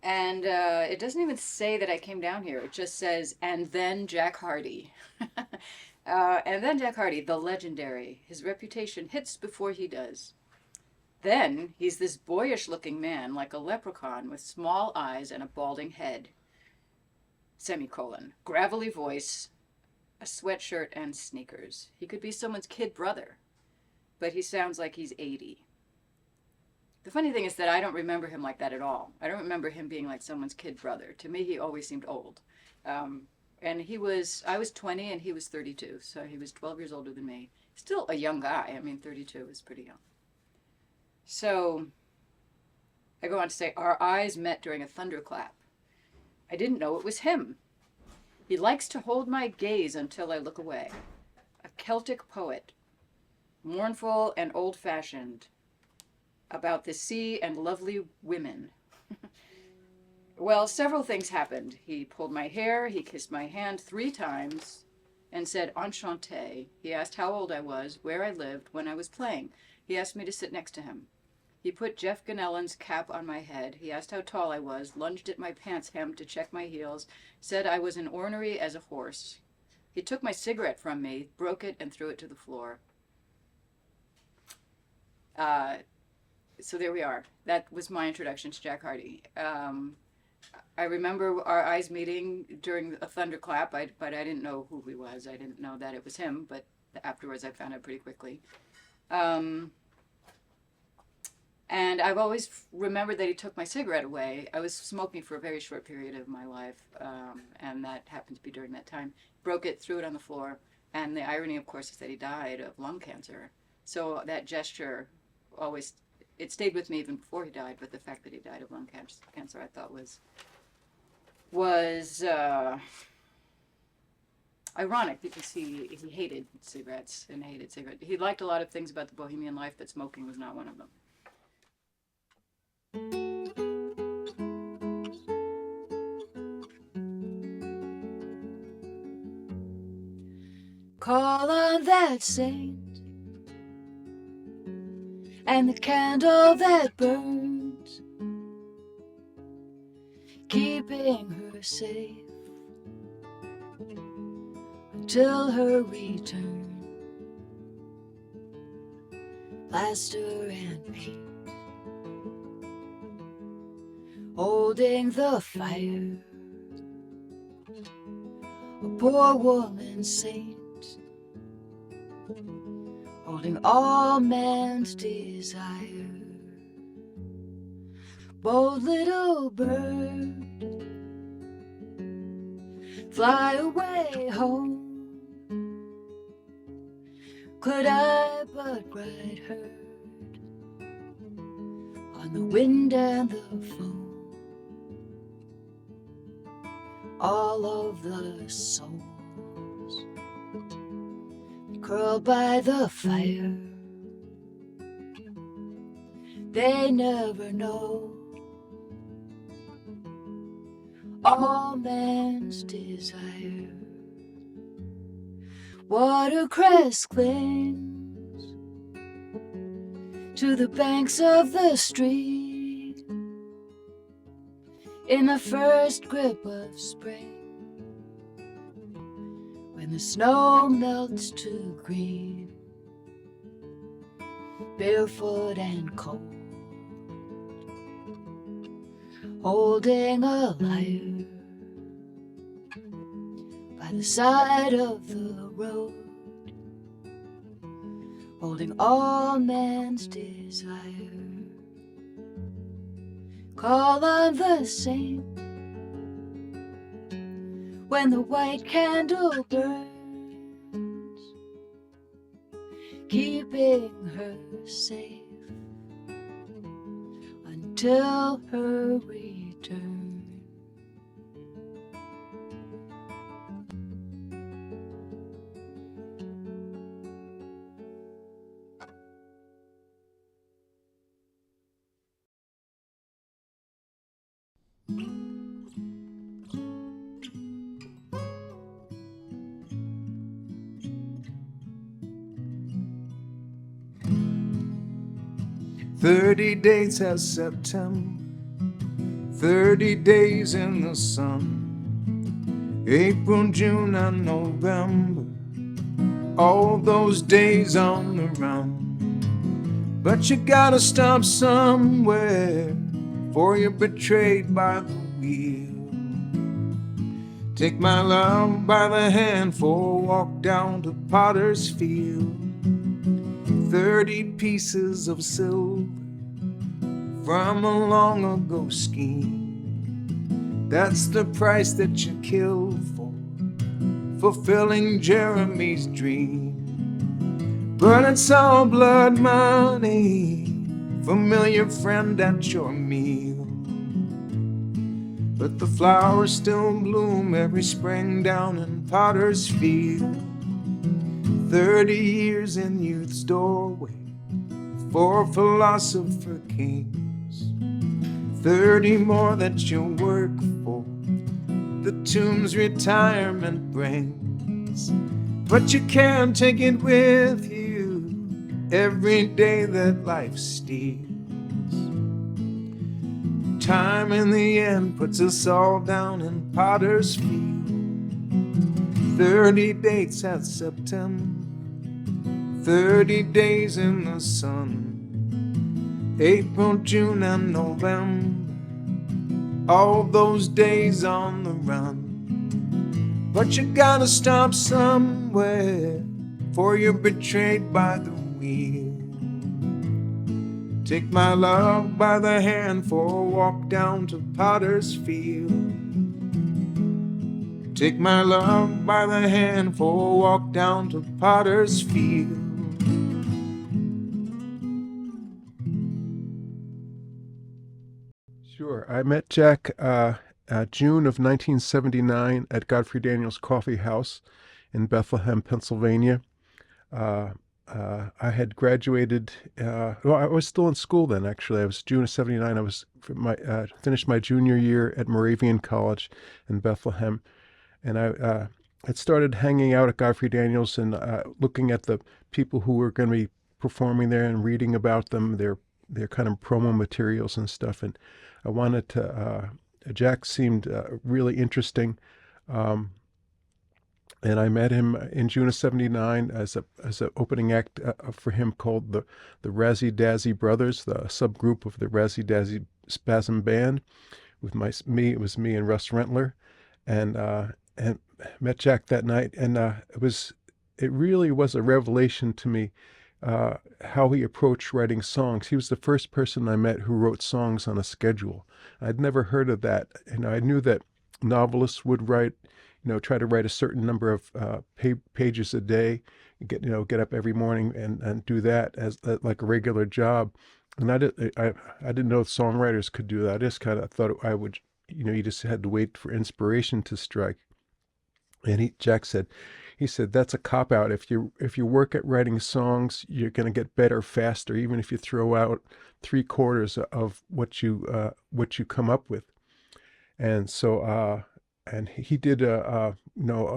And it doesn't even say that I came down here. It just says, and then Jack Hardy. And then Jack Hardy, the legendary. His reputation hits before he does. Then he's this boyish-looking man, like a leprechaun, with small eyes and a balding head. Semicolon. Gravelly voice, a sweatshirt, and sneakers. He could be someone's kid brother, but he sounds like he's 80. The funny thing is that I don't remember him like that at all. I don't remember him being like someone's kid brother. To me, he always seemed old. And I was 20 and he was 32, so he was 12 years older than me. Still a young guy. I mean, 32 is pretty young. So I go on to say, our eyes met during a thunderclap. I didn't know it was him. He likes to hold my gaze until I look away. A Celtic poet, mournful and old-fashioned, about the sea and lovely women. Well, several things happened. He pulled my hair, he kissed my hand 3 times, and said, enchanté. He asked how old I was, where I lived, when I was playing. He asked me to sit next to him. He put Jeff Ganellan's cap on my head. He asked how tall I was, lunged at my pants hem to check my heels, said I was an ornery as a horse. He took my cigarette from me, broke it, and threw it to the floor. So there we are. That was my introduction to Jack Hardy. I remember our eyes meeting during a thunderclap, but I didn't know who he was. I didn't know that it was him, but afterwards I found out pretty quickly. And I've always remembered that he took my cigarette away. I was smoking for a very short period of my life, and that happened to be during that time. Broke it, threw it on the floor, and the irony, of course, is that he died of lung cancer. So that gesture always, it stayed with me even before he died, but the fact that he died of lung cancer I thought was ironic, because he hated cigarettes and hated cigarettes. He liked a lot of things about the bohemian life, but smoking was not one of them. Call on that saint and the candle that burns, keeping her safe until her return. Plaster and paint, holding the fire, a poor woman saint, holding all man's desire. Bold little bird, fly away home. Could I but ride herd on the wind and the foam, all of the souls curled by the fire, they never know all man's desire. Watercress clings to the banks of the stream in the first grip of spring, when the snow melts to green, barefoot and cold, holding a lyre by the side of the road, holding all man's desire. Call on the saint when the white candle burns, keeping her safe until her return. "30 days has September, 30 days in the sun, April, June, and November, all those days on the run. But you gotta stop somewhere, for you're betrayed by the wheel. Take my love by the hand for a walk down to Potter's Field. 30 pieces of silver from a long ago scheme. That's the price that you kill for fulfilling Jeremy's dream. but it's all blood money, familiar friend at your meal. But the flowers still bloom every spring down in Potter's Field. 30 years in youth's doorway for philosopher kings. 30 more that you'll work for the tomb's retirement brings. But you can't take it with you every day that life steals. Time in the end puts us all down in Potter's Field. 30 dates at September, 30 days in the sun, April, June, and November, all those days on the run. But you gotta stop somewhere, for you're betrayed by the wheel. Take my love by the hand for a walk down to Potter's Field. Take my love by the hand for a walk down to Potter's Field. Sure. I met Jack June of 1979 at Godfrey Daniels Coffee House in Bethlehem, Pennsylvania. I had graduated. Well, I was still in school then. Actually, I was June of '79. I was finished my junior year at Moravian College in Bethlehem, and I had started hanging out at Godfrey Daniels and looking at the people who were going to be performing there and reading about them, their kind of promo materials and stuff. And I wanted to. Jack seemed really interesting. And I met him in June of '79 as an opening act for him called the Razzie Dazzie Brothers, the subgroup of the Razzie Dazzie Spasm Band. It was me and Russ Rentler, and met Jack that night, and it really was a revelation to me how he approached writing songs. He was the first person I met who wrote songs on a schedule. I'd never heard of that, and I knew that novelists would write. Try to write a certain number of pages a day, get up every morning and do that as like a regular job. And I didn't know songwriters could do that. I just kind of thought I would, you just had to wait for inspiration to strike. And Jack said, that's a cop out. If you work at writing songs, you're going to get better faster, even if you throw out 3/4 of what you come up with. And so. And he did a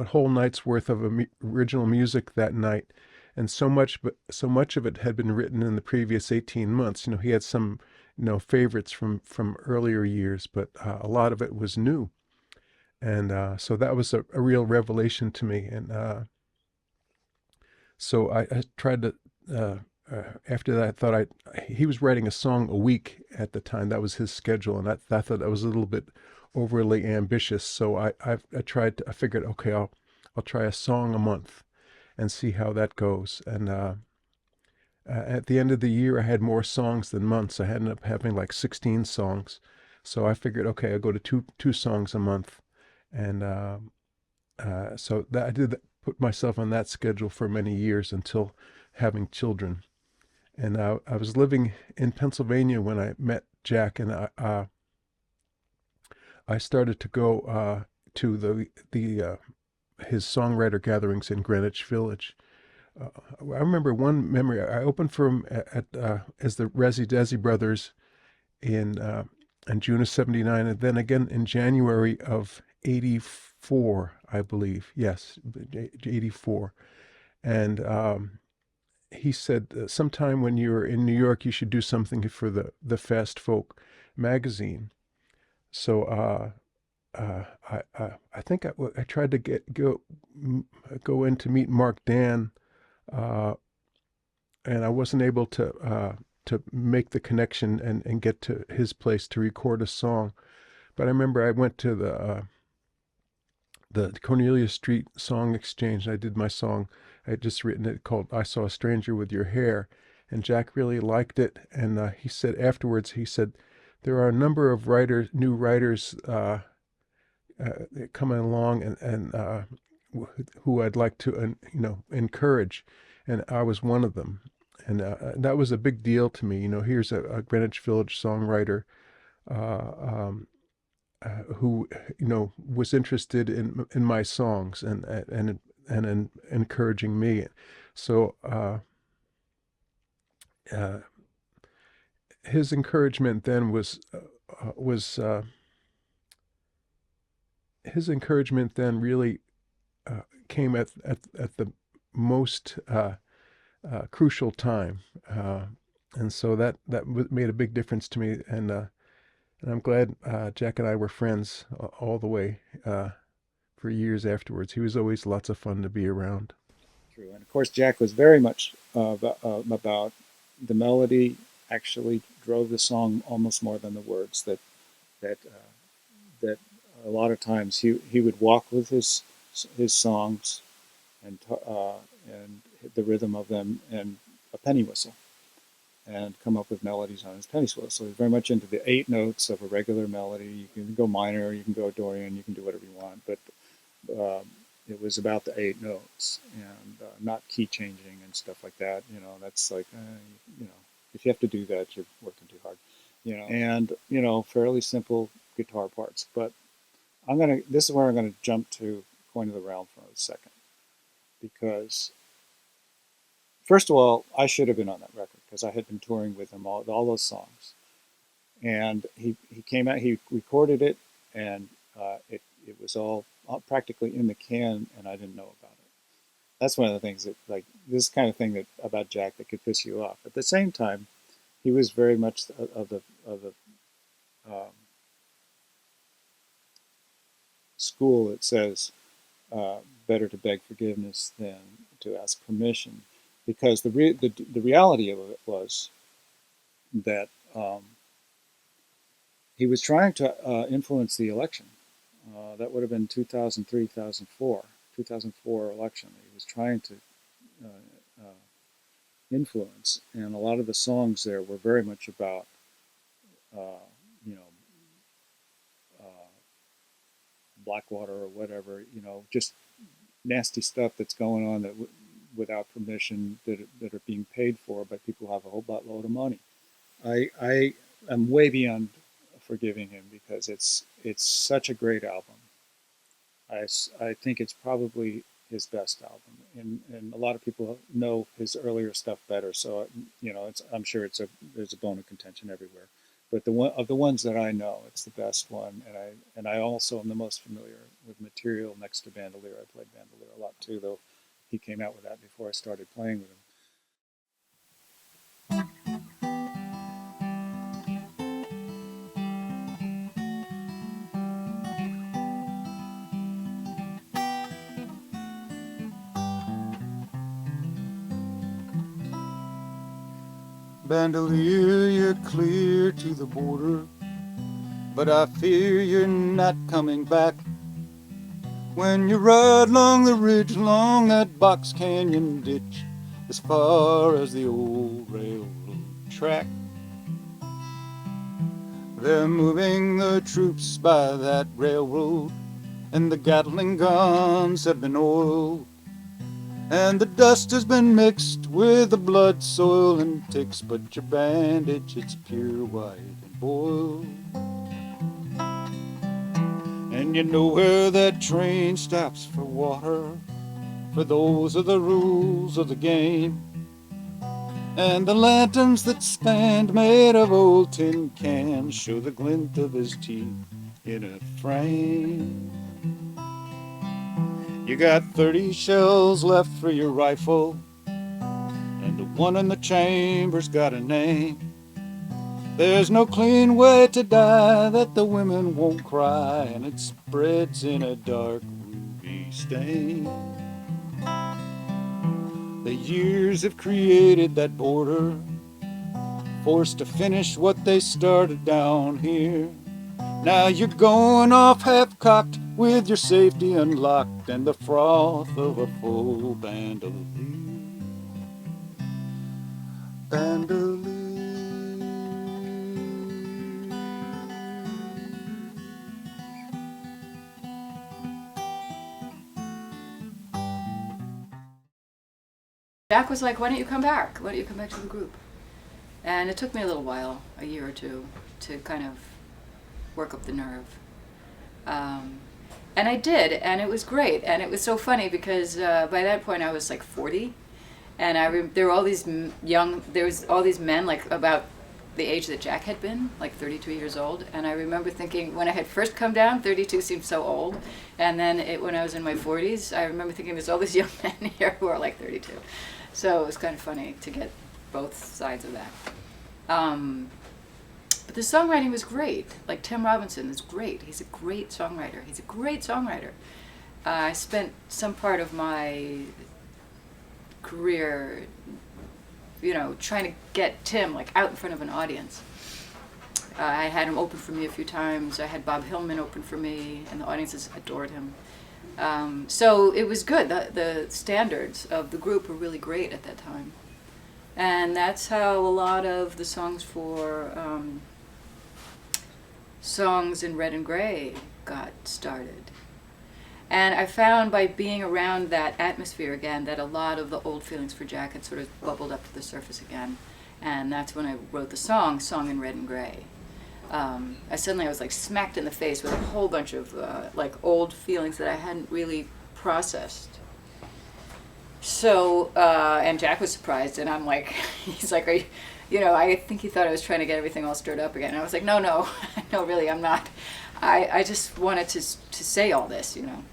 whole night's worth of original music that night, and so much of it had been written in the previous 18 months. He had some favorites from earlier years, but a lot of it was new, and so that was a real revelation to me. And so I tried to. After that, I thought he was writing a song a week at the time. That was his schedule, and I thought that was a little bit overly ambitious. So I figured, okay, I'll try a song a month and see how that goes. And at the end of the year, I had more songs than months. I ended up having like 16 songs. So I figured, okay, I'll go to two songs a month. And so that I did put myself on that schedule for many years until having children. And I was living in Pennsylvania when I met Jack, and I started to go to his songwriter gatherings in Greenwich Village. I remember one memory. I opened for him as the Razzie Dazzie Brothers in June of '79, and then again in January of '84, I believe. Yes, '84. And he said, sometime when you're in New York, you should do something for the Fast Folk magazine. So I think I tried to go in to meet Mark Dan, and I wasn't able to make the connection and get to his place to record a song. But I remember I went to the Cornelia Street Song Exchange, and I did my song. I had just written it called "I Saw a Stranger with Your Hair," and Jack really liked it. And he said afterwards, there are a number of new writers coming along, and who I'd like to encourage. and I was one of them. And that was a big deal to me. Here's a Greenwich Village songwriter uh, um, who was interested in my songs and in encouraging me. So his encouragement then was his encouragement then really came at the most crucial time, and so that made a big difference to me, and I'm glad Jack and I were friends all the way for years afterwards. He was always lots of fun to be around. True, and of course Jack was very much about the melody. Actually, drove the song almost more than the words. That a lot of times he would walk with his songs and the rhythm of them and a penny whistle, and come up with melodies on his penny whistle. So he's very much into the 8 notes of a regular melody. You can go minor, you can go Dorian, you can do whatever you want, but it was about the 8 notes and not key changing and stuff like that. That's like, if you have to do that, you're working too hard. And fairly simple guitar parts. But this is where I'm gonna jump to Coin of the Realm for a second, because first of all, I should have been on that record because I had been touring with him all those songs, and he came out, he recorded it, and it was all practically in the can, and I didn't know about it. That's one of the things that, like, this kind of thing that about Jack that could piss you off. At the same time, he was very much of the school that says better to beg forgiveness than to ask permission, because the reality of it was that he was trying to influence the election. That would have been 2003, 2004 election. He was trying to influence, and a lot of the songs there were very much about, Blackwater or whatever, just nasty stuff that's going on that without permission, that are being paid for by people who have a whole buttload of money. I am way beyond forgiving him because it's such a great album. I think it's probably his best album, and a lot of people know his earlier stuff better. So I'm sure there's a bone of contention everywhere. But of the ones that I know, it's the best one, and I also am the most familiar with material next to Bandelier. I played Bandelier a lot too, though he came out with that before I started playing with him. Bandelier, you're clear to the border, but I fear you're not coming back. When you ride along the ridge, along that box canyon ditch, as far as the old railroad track, they're moving the troops by that railroad, and the Gatling guns have been oiled, and the dust has been mixed with the blood, soil, and ticks, but your bandage, it's pure white and boiled. And you know where that train stops for water, for those are the rules of the game. And the lanterns that stand made of old tin cans show the glint of his teeth in a frame. You got 30 shells left for your rifle, and the one in the chamber's got a name. There's no clean way to die that the women won't cry, and it spreads in a dark ruby stain. The years have created that border, forced to finish what they started down here. Now you're going off half-cocked with your safety unlocked and the froth of a full bandolier. Bandolier. Jack was like, why don't you come back? Why don't you come back to the group? And it took me a little while, a year or two, to kind of work up the nerve. And I did, and it was great. And it was so funny because by that point I was like 40, and there were all these there was all these men like about the age that Jack had been, like 32 years old. And I remember thinking, when I had first come down, 32 seemed so old. And then when I was in my 40s, I remember thinking there's all these young men here who are like 32. So it was kind of funny to get both sides of that. But the songwriting was great. Like Tim Robinson is great. He's a great songwriter. He's a great songwriter. I spent some part of my career, you know, trying to get Tim like out in front of an audience. I had him open for me a few times. I had Bob Hillman open for me, and the audiences adored him. So it was good. The standards of the group were really great at that time. And that's how a lot of the songs for Songs in Red and Gray got started. And I found by being around that atmosphere again that a lot of the old feelings for Jack had sort of bubbled up to the surface again. And that's when I wrote the Song in Red and Gray. I was like smacked in the face with a whole bunch of like old feelings that I hadn't really processed. So, and Jack was surprised, and I'm like, he's like, I think he thought I was trying to get everything all stirred up again. And I was like, no, no, really, I'm not. I just wanted to say all this, you know.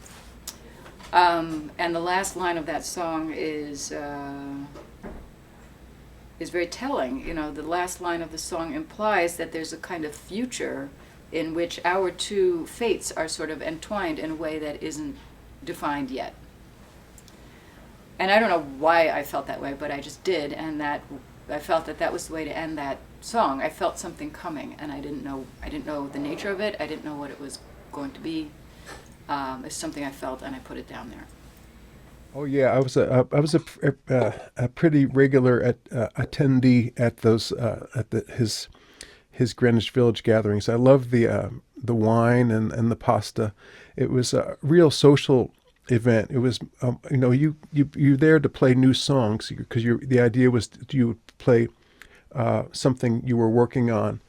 And the last line of that song is very telling. You know, the last line of the song implies that there's a kind of future in which our two fates are sort of entwined in a way that isn't defined yet. And I don't know why I felt that way, but I just did, and that I felt that was the way to end that song. I felt something coming, and I didn't know the nature of it. I didn't know what it was going to be. It's something I felt, and I put it down there. Oh yeah, I was a pretty regular attendee at those his Greenwich Village gatherings. I loved the wine and the pasta. It was a real social event. It was you're there to play new songs because the idea was you would play something you were working on,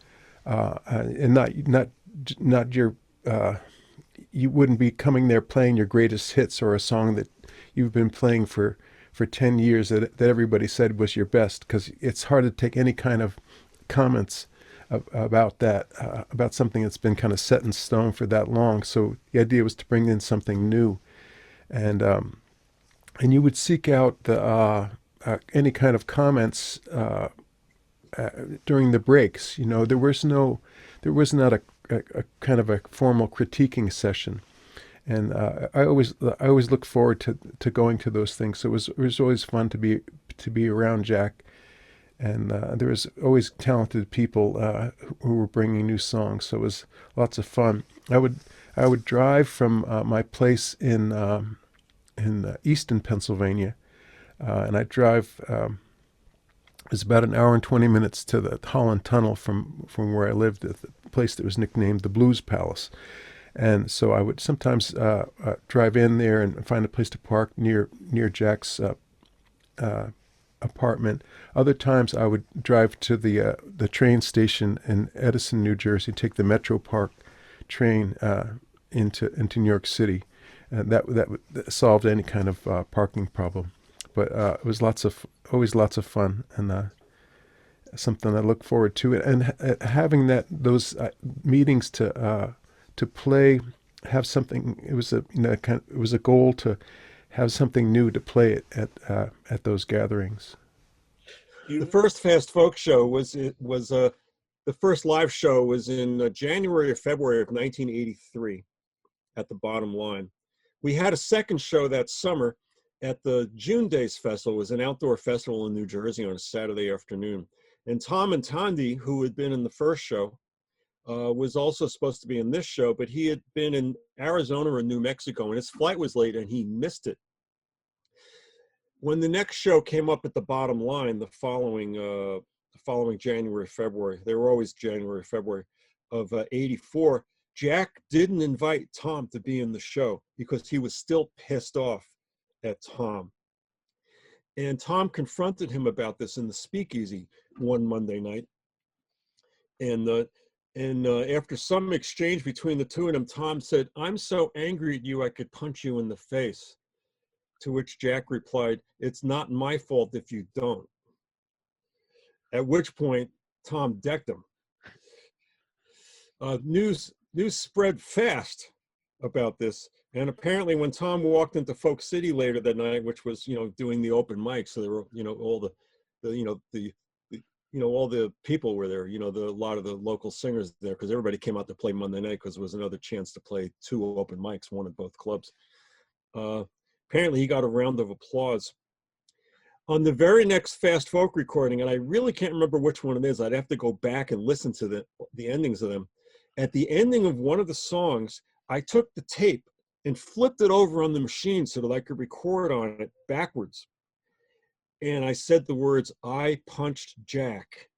and not your you wouldn't be coming there playing your greatest hits or a song that you've been playing for 10 years that everybody said was your best, because it's hard to take any kind of comments about that, about something that's been kind of set in stone for that long. So the idea was to bring in something new, and you would seek out the any kind of comments during the breaks. You know, there was not a kind of a formal critiquing session. And I always look forward to going to those things. So it was always fun to be around Jack, and there was always talented people who were bringing new songs. So it was lots of fun. I would drive from my place in Easton, Pennsylvania, and I'd drive. It was about an hour and 20 minutes to the Holland Tunnel from where I lived, at the place that was nicknamed the Blues Palace. And so I would sometimes drive in there and find a place to park near Jack's apartment. Other times I would drive to the train station in Edison, New Jersey, take the Metro Park train into New York City, and that solved any kind of parking problem. But it was always lots of fun, and something I look forward to. And having those meetings to play, have something. It was it was a goal to have something new to play at those gatherings. The first Fast Folk show was the first live show was in January or February of 1983 at the Bottom Line. We had a second show that summer at the June Days Festival. It was an outdoor festival in New Jersey on a Saturday afternoon. And Tom and Tandy, who had been in the first show, was also supposed to be in this show, but he had been in Arizona or New Mexico, and his flight was late, and he missed it. When the next show came up at the Bottom Line, the following January, February, they were always January, February of '84, Jack didn't invite Tom to be in the show because he was still pissed off at Tom. And Tom confronted him about this in the speakeasy one Monday night. And after some exchange between the two of them, Tom said, "I'm so angry at you, I could punch you in the face." To which Jack replied, "It's not my fault if you don't." At which point, Tom decked him. News spread fast about this, and apparently, when Tom walked into Folk City later that night, which was doing the open mic, so there were all all the people were there, a lot of the local singers there, because everybody came out to play Monday night because it was another chance to play 2 open mics, one at both clubs. Apparently, he got a round of applause. On the very next Fast Folk recording, and I really can't remember which one it is, I'd have to go back and listen to the endings of them. At the ending of one of the songs, I took the tape and flipped it over on the machine so that I could record on it backwards. And I said the words, "I punched Jack."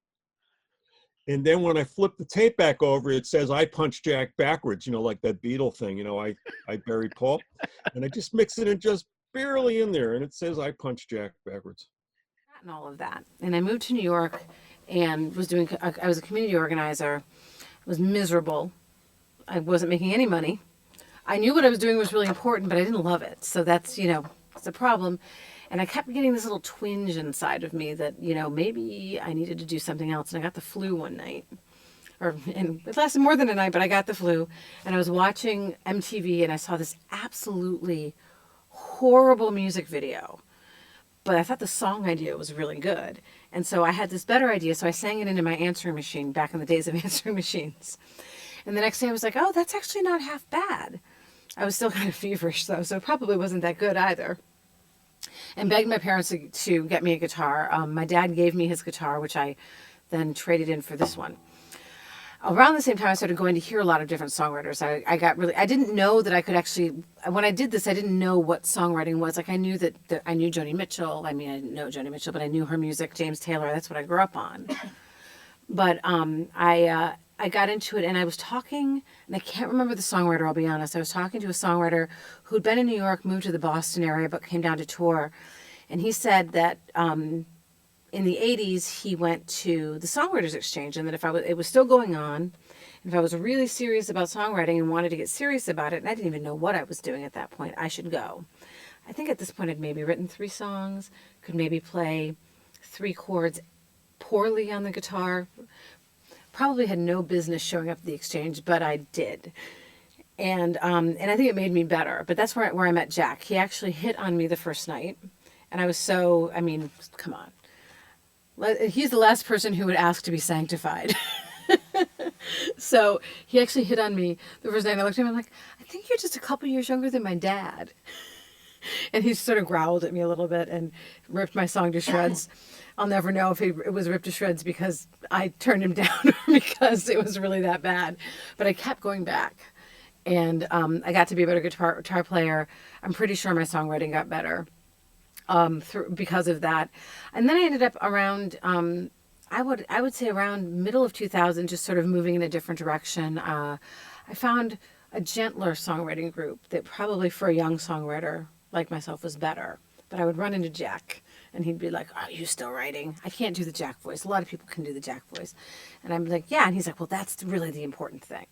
And then when I flip the tape back over, it says, "I punched Jack" backwards, like that Beatle thing, I buried Paul. And I just mix it in just barely in there, and it says, "I punched Jack" backwards. And all of that. And I moved to New York and I was a community organizer. I was miserable. I wasn't making any money. I knew what I was doing was really important, but I didn't love it. So that's, it's a problem. And I kept getting this little twinge inside of me that, maybe I needed to do something else. And I got the flu one night. And it lasted more than a night, but I got the flu. And I was watching MTV and I saw this absolutely horrible music video. But I thought the song idea was really good. And so I had this better idea. So I sang it into my answering machine back in the days of answering machines. And the next day I was like, oh, that's actually not half bad. I was still kind of feverish though, so it probably wasn't that good either. And begged my parents to get me a guitar. My dad gave me his guitar, which I then traded in for this one. Around the same time, I started going to hear a lot of different songwriters. I didn't know that I could actually, when I did this, I didn't know what songwriting was. Like I knew that I knew Joni Mitchell. I mean, I didn't know Joni Mitchell, but I knew her music, James Taylor. That's what I grew up on. But I got into it and I was talking, and I can't remember the songwriter, I'll be honest. I was talking to a songwriter who'd been in New York, moved to the Boston area, but came down to tour. And he said that in the 80s, he went to the Songwriters Exchange, and that it was still going on, and if I was really serious about songwriting and wanted to get serious about it, and I didn't even know what I was doing at that point, I should go. I think at this point I'd maybe written 3 songs, could maybe play 3 chords poorly on the guitar. Probably had no business showing up at the Exchange, but I did. And I think it made me better. But that's where I met Jack. He actually hit on me the first night. And I was so, come on. He's the last person who would ask to be sanctified. So he actually hit on me the first night. I looked at him, I'm like, I think you're just a couple years younger than my dad. And he sort of growled at me a little bit and ripped my song to shreds. I'll never know if it was ripped to shreds because I turned him down or because it was really that bad. But I kept going back. And I got to be a better guitar player. I'm pretty sure my songwriting got better because of that. And then I ended up around, I would say around middle of 2000, just sort of moving in a different direction. I found a gentler songwriting group that probably for a young songwriter like myself was better. But I would run into Jack and he'd be like, are you still writing? I can't do the Jack voice. A lot of people can do the Jack voice. And I'm like, yeah. And he's like, well, that's really the important thing.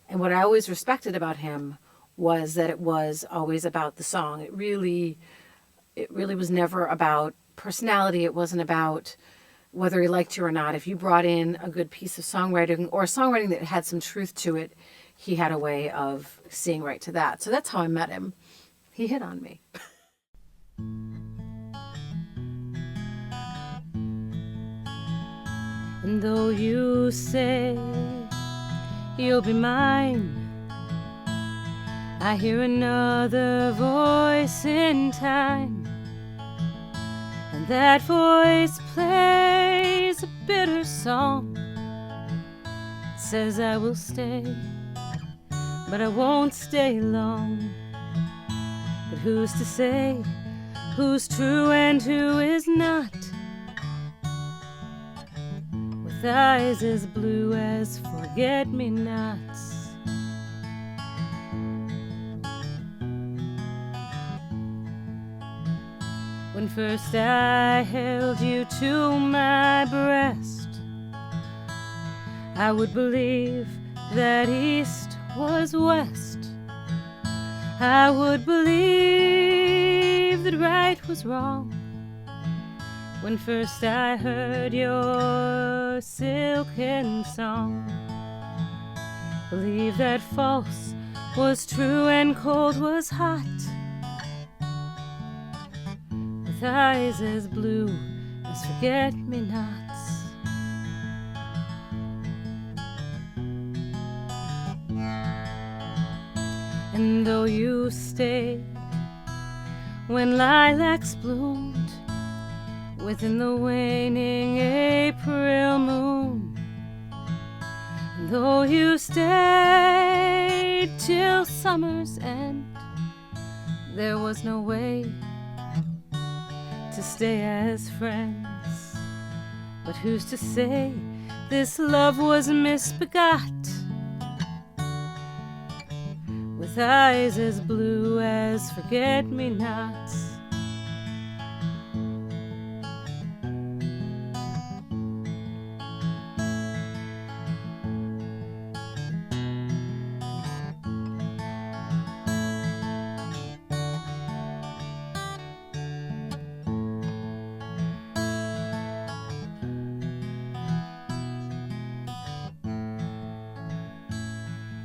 And what I always respected about him was that it was always about the song. It really was never about personality. It wasn't about whether he liked you or not. If you brought in a good piece of songwriting or songwriting that had some truth to it, he had a way of seeing right to that. So that's how I met him. He hit on me. And though you say you'll be mine, I hear another voice in time, and that voice plays a bitter song. It says I will stay, but I won't stay long. But who's to say who's true and who is not? With eyes as blue as forget-me-nots. When first I held you to my breast, I would believe that east was west. I would believe that right was wrong. When first I heard your silken song, believe that false was true and cold was hot, with eyes as blue as forget-me-nots. And though you stayed when lilacs bloomed within the waning April moon, and though you stayed till summer's end, there was no way to stay as friends. But who's to say this love was misbegot, with eyes as blue as forget-me-nots?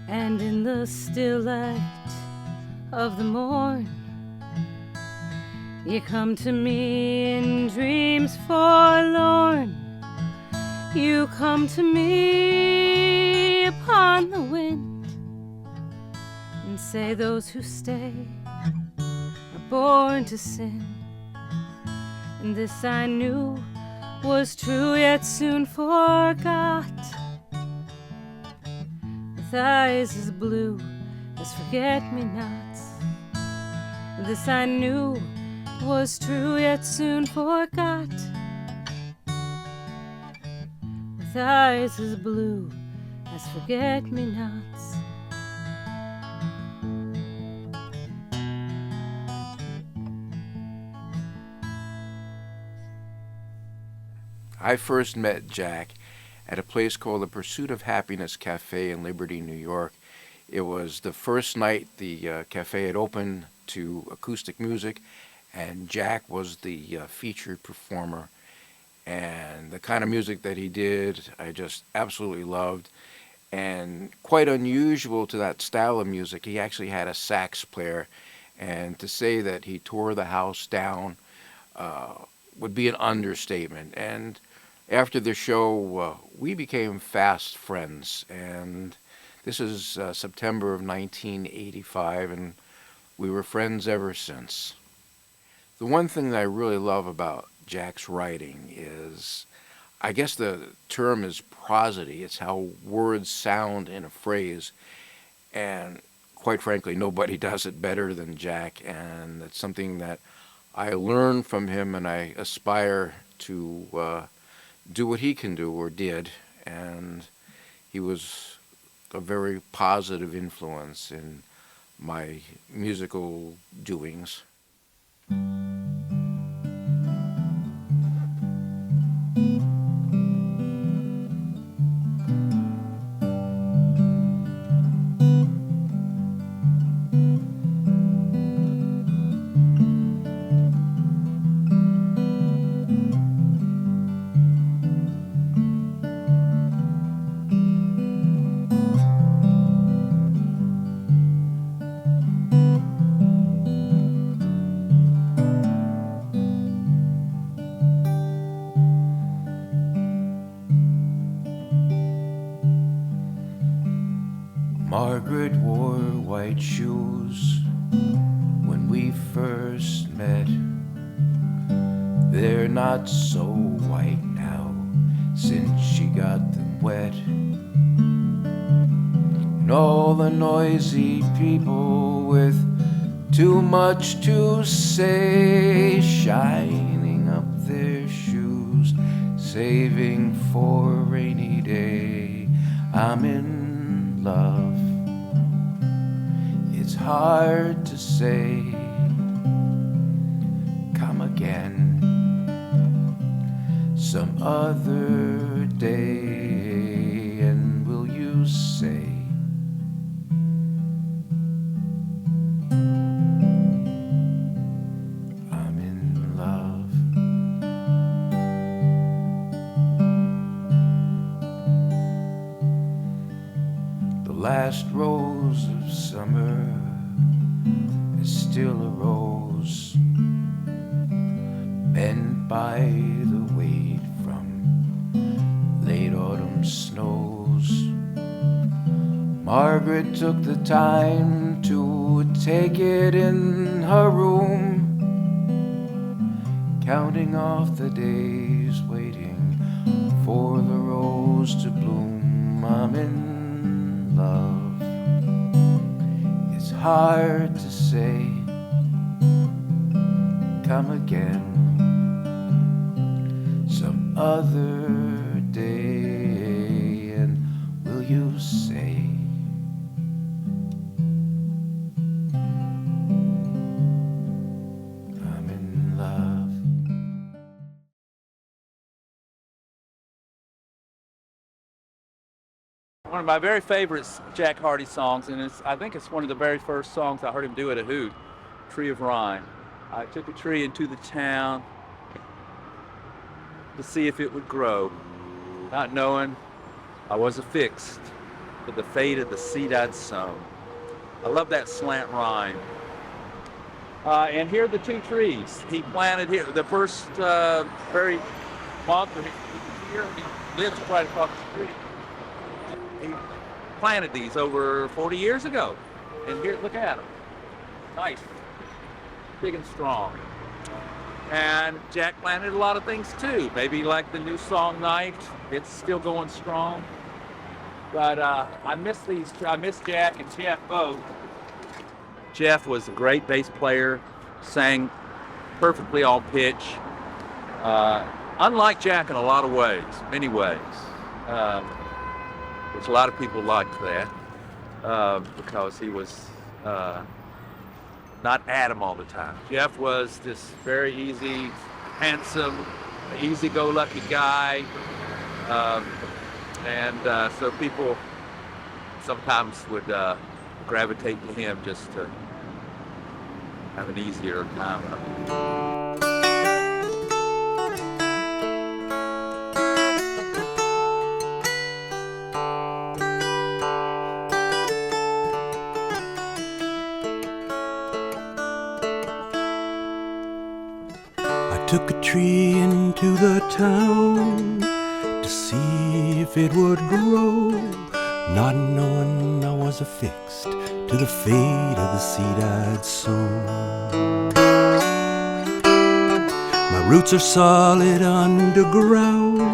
And in the still light of the morn, you come to me in dreams forlorn. You come to me upon the wind and say those who stay are born to sin. And this I knew was true, yet soon forgot, with eyes as blue as forget-me-nots. This I knew was true, yet soon forgot, with eyes as blue as forget-me-nots. I first met Jack at a place called the Pursuit of Happiness Cafe in Liberty, New York. It was the first night the cafe had opened to acoustic music, and Jack was the featured performer. And the kind of music that he did, I just absolutely loved. And quite unusual to that style of music, he actually had a sax player. And to say that he tore the house down would be an understatement. And after the show, we became fast friends. And this is September of 1985, and we were friends ever since. The one thing that I really love about Jack's writing is, I guess the term is prosody. It's how words sound in a phrase. And quite frankly, nobody does it better than Jack. And it's something that I learned from him, and I aspire to do what he can do or did. And he was a very positive influence in my musical doings. Margaret wore white shoes when we first met. They're not so white now since she got them wet. And all the noisy people with too much to say, shining up their shoes, saving for a rainy day. I'm in love. It's hard to say. Come again some other day, and will you say I'm in love? The last rose of summer is still a rose, bent by the weight from late autumn snows. Margaret took the time to take it in her room, counting off the days, waiting for the rose to bloom. I'm in love. It's hard to say, come again some other day, and will you say I'm in love? One of my very favorite Jack Hardy songs, and I think it's one of the very first songs I heard him do at a hoot, Tree of Rhyme. I took a tree into the town to see if it would grow, not knowing I was affixed to the fate of the seed I'd sown. I love that slant rhyme. And here are the two trees he planted here. The first very month here, he lives right across the street. He planted these over 40 years ago. And here, look at them. Nice. Big and strong. And Jack planted a lot of things too. Maybe like the new song Night. It's still going strong. But I miss Jack and Jeff both. Jeff was a great bass player, sang perfectly on pitch. Unlike Jack in a lot of ways, many ways. Which a lot of people liked that because he was not Adam all the time. Jeff was this very easy, handsome, easy-go-lucky guy. And so people sometimes would gravitate to him just to have an easier time. I took a tree into the town to see if it would grow, not knowing I was affixed to the fate of the seed I'd sown. My roots are solid underground,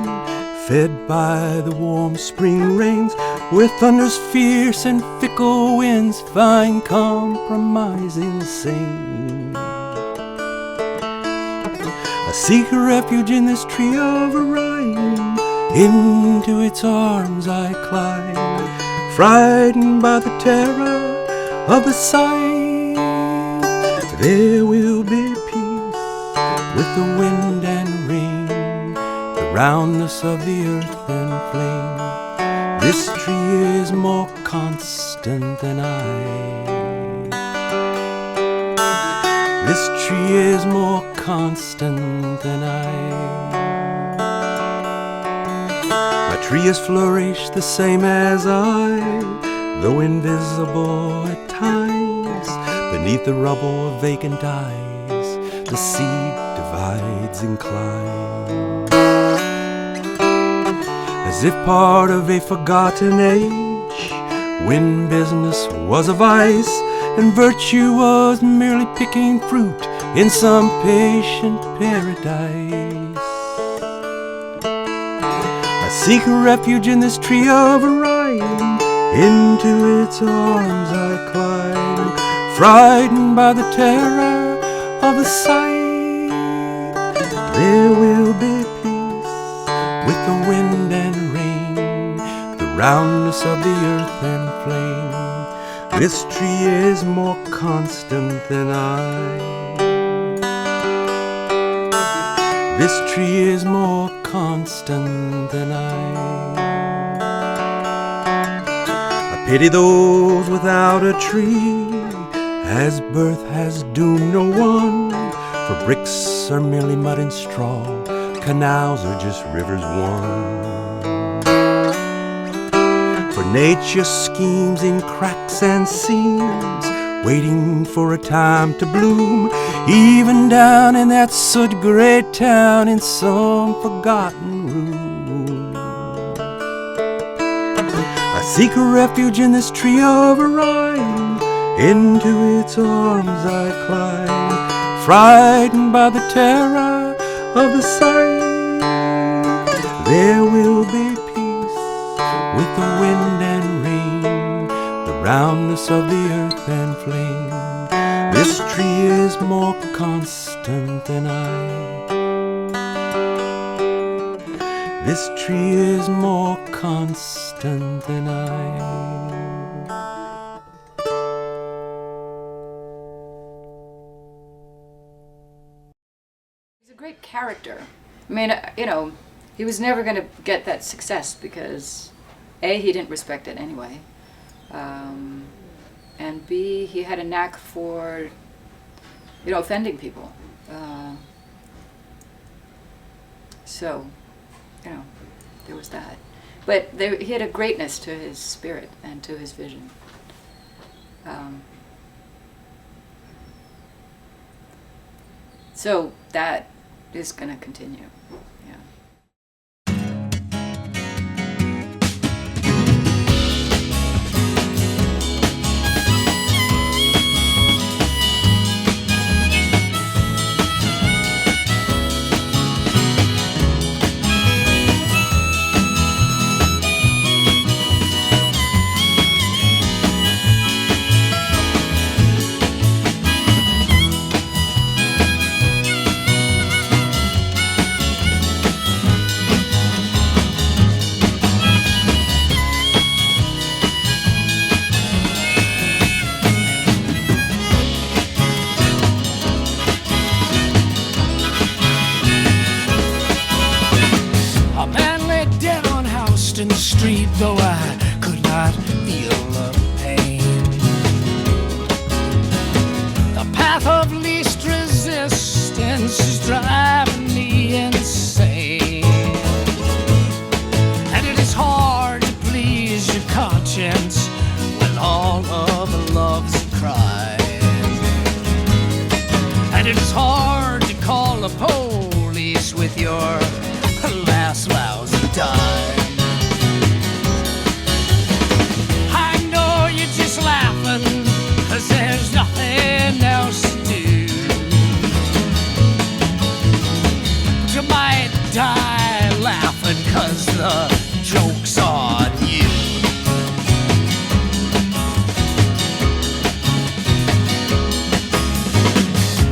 fed by the warm spring rains, where thunder's fierce and fickle winds find compromising sane. I seek a refuge in this tree of rhyme, into its arms I climb, frightened by the terror of the sight. There will be peace with the wind and rain, the roundness of the earth and flame. This tree is more constant than I. This tree is more constant than I. My tree has flourished the same as I, though invisible at times. Beneath the rubble of vacant eyes, the seed divides and climbs. As if part of a forgotten age, when business was a vice and virtue was merely picking fruit in some patient paradise. I seek a refuge in this tree of rhyme, into its arms I climb, frightened by the terror of the sight. There will be peace with the wind and rain, the roundness of the earth and flame. This tree is more constant than I. This tree is more constant than I. I pity those without a tree, as birth has doomed no one. For bricks are merely mud and straw, canals are just rivers one. For nature schemes in cracks and seams, waiting for a time to bloom, even down in that soot-gray town in some forgotten room. I seek a refuge in this tree of Orion, into its arms I climb, frightened by the terror of the sight. There will be peace with the wind and rain, the roundness of the earth and flame. This tree is more constant than I. This tree is more constant than I. Great character. I mean, you know, he was never going to get that success because A, he didn't respect it anyway, and B, he had a knack for, you know, offending people. So, you know, there was that. But he had a greatness to his spirit and to his vision. So that is going to continue. Yeah. Street, though I could not feel the pain. The path of least resistance is driving me insane, and it is hard to please your conscience when all of the love's crying, and it is hard to call the police with your last lousy dime. Laughing, 'cause there's nothing else to do. But you might die laughing, 'cause the joke's on you.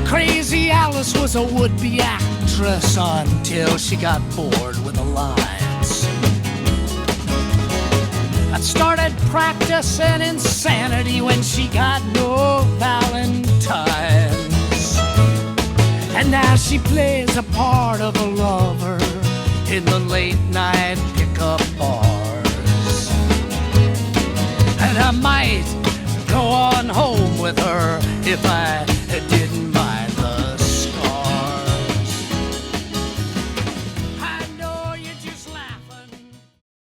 Crazy Alice was a would-be actress until she got bored with the lines. Started practicing insanity when she got no Valentines. And now she plays a part of a lover in the late night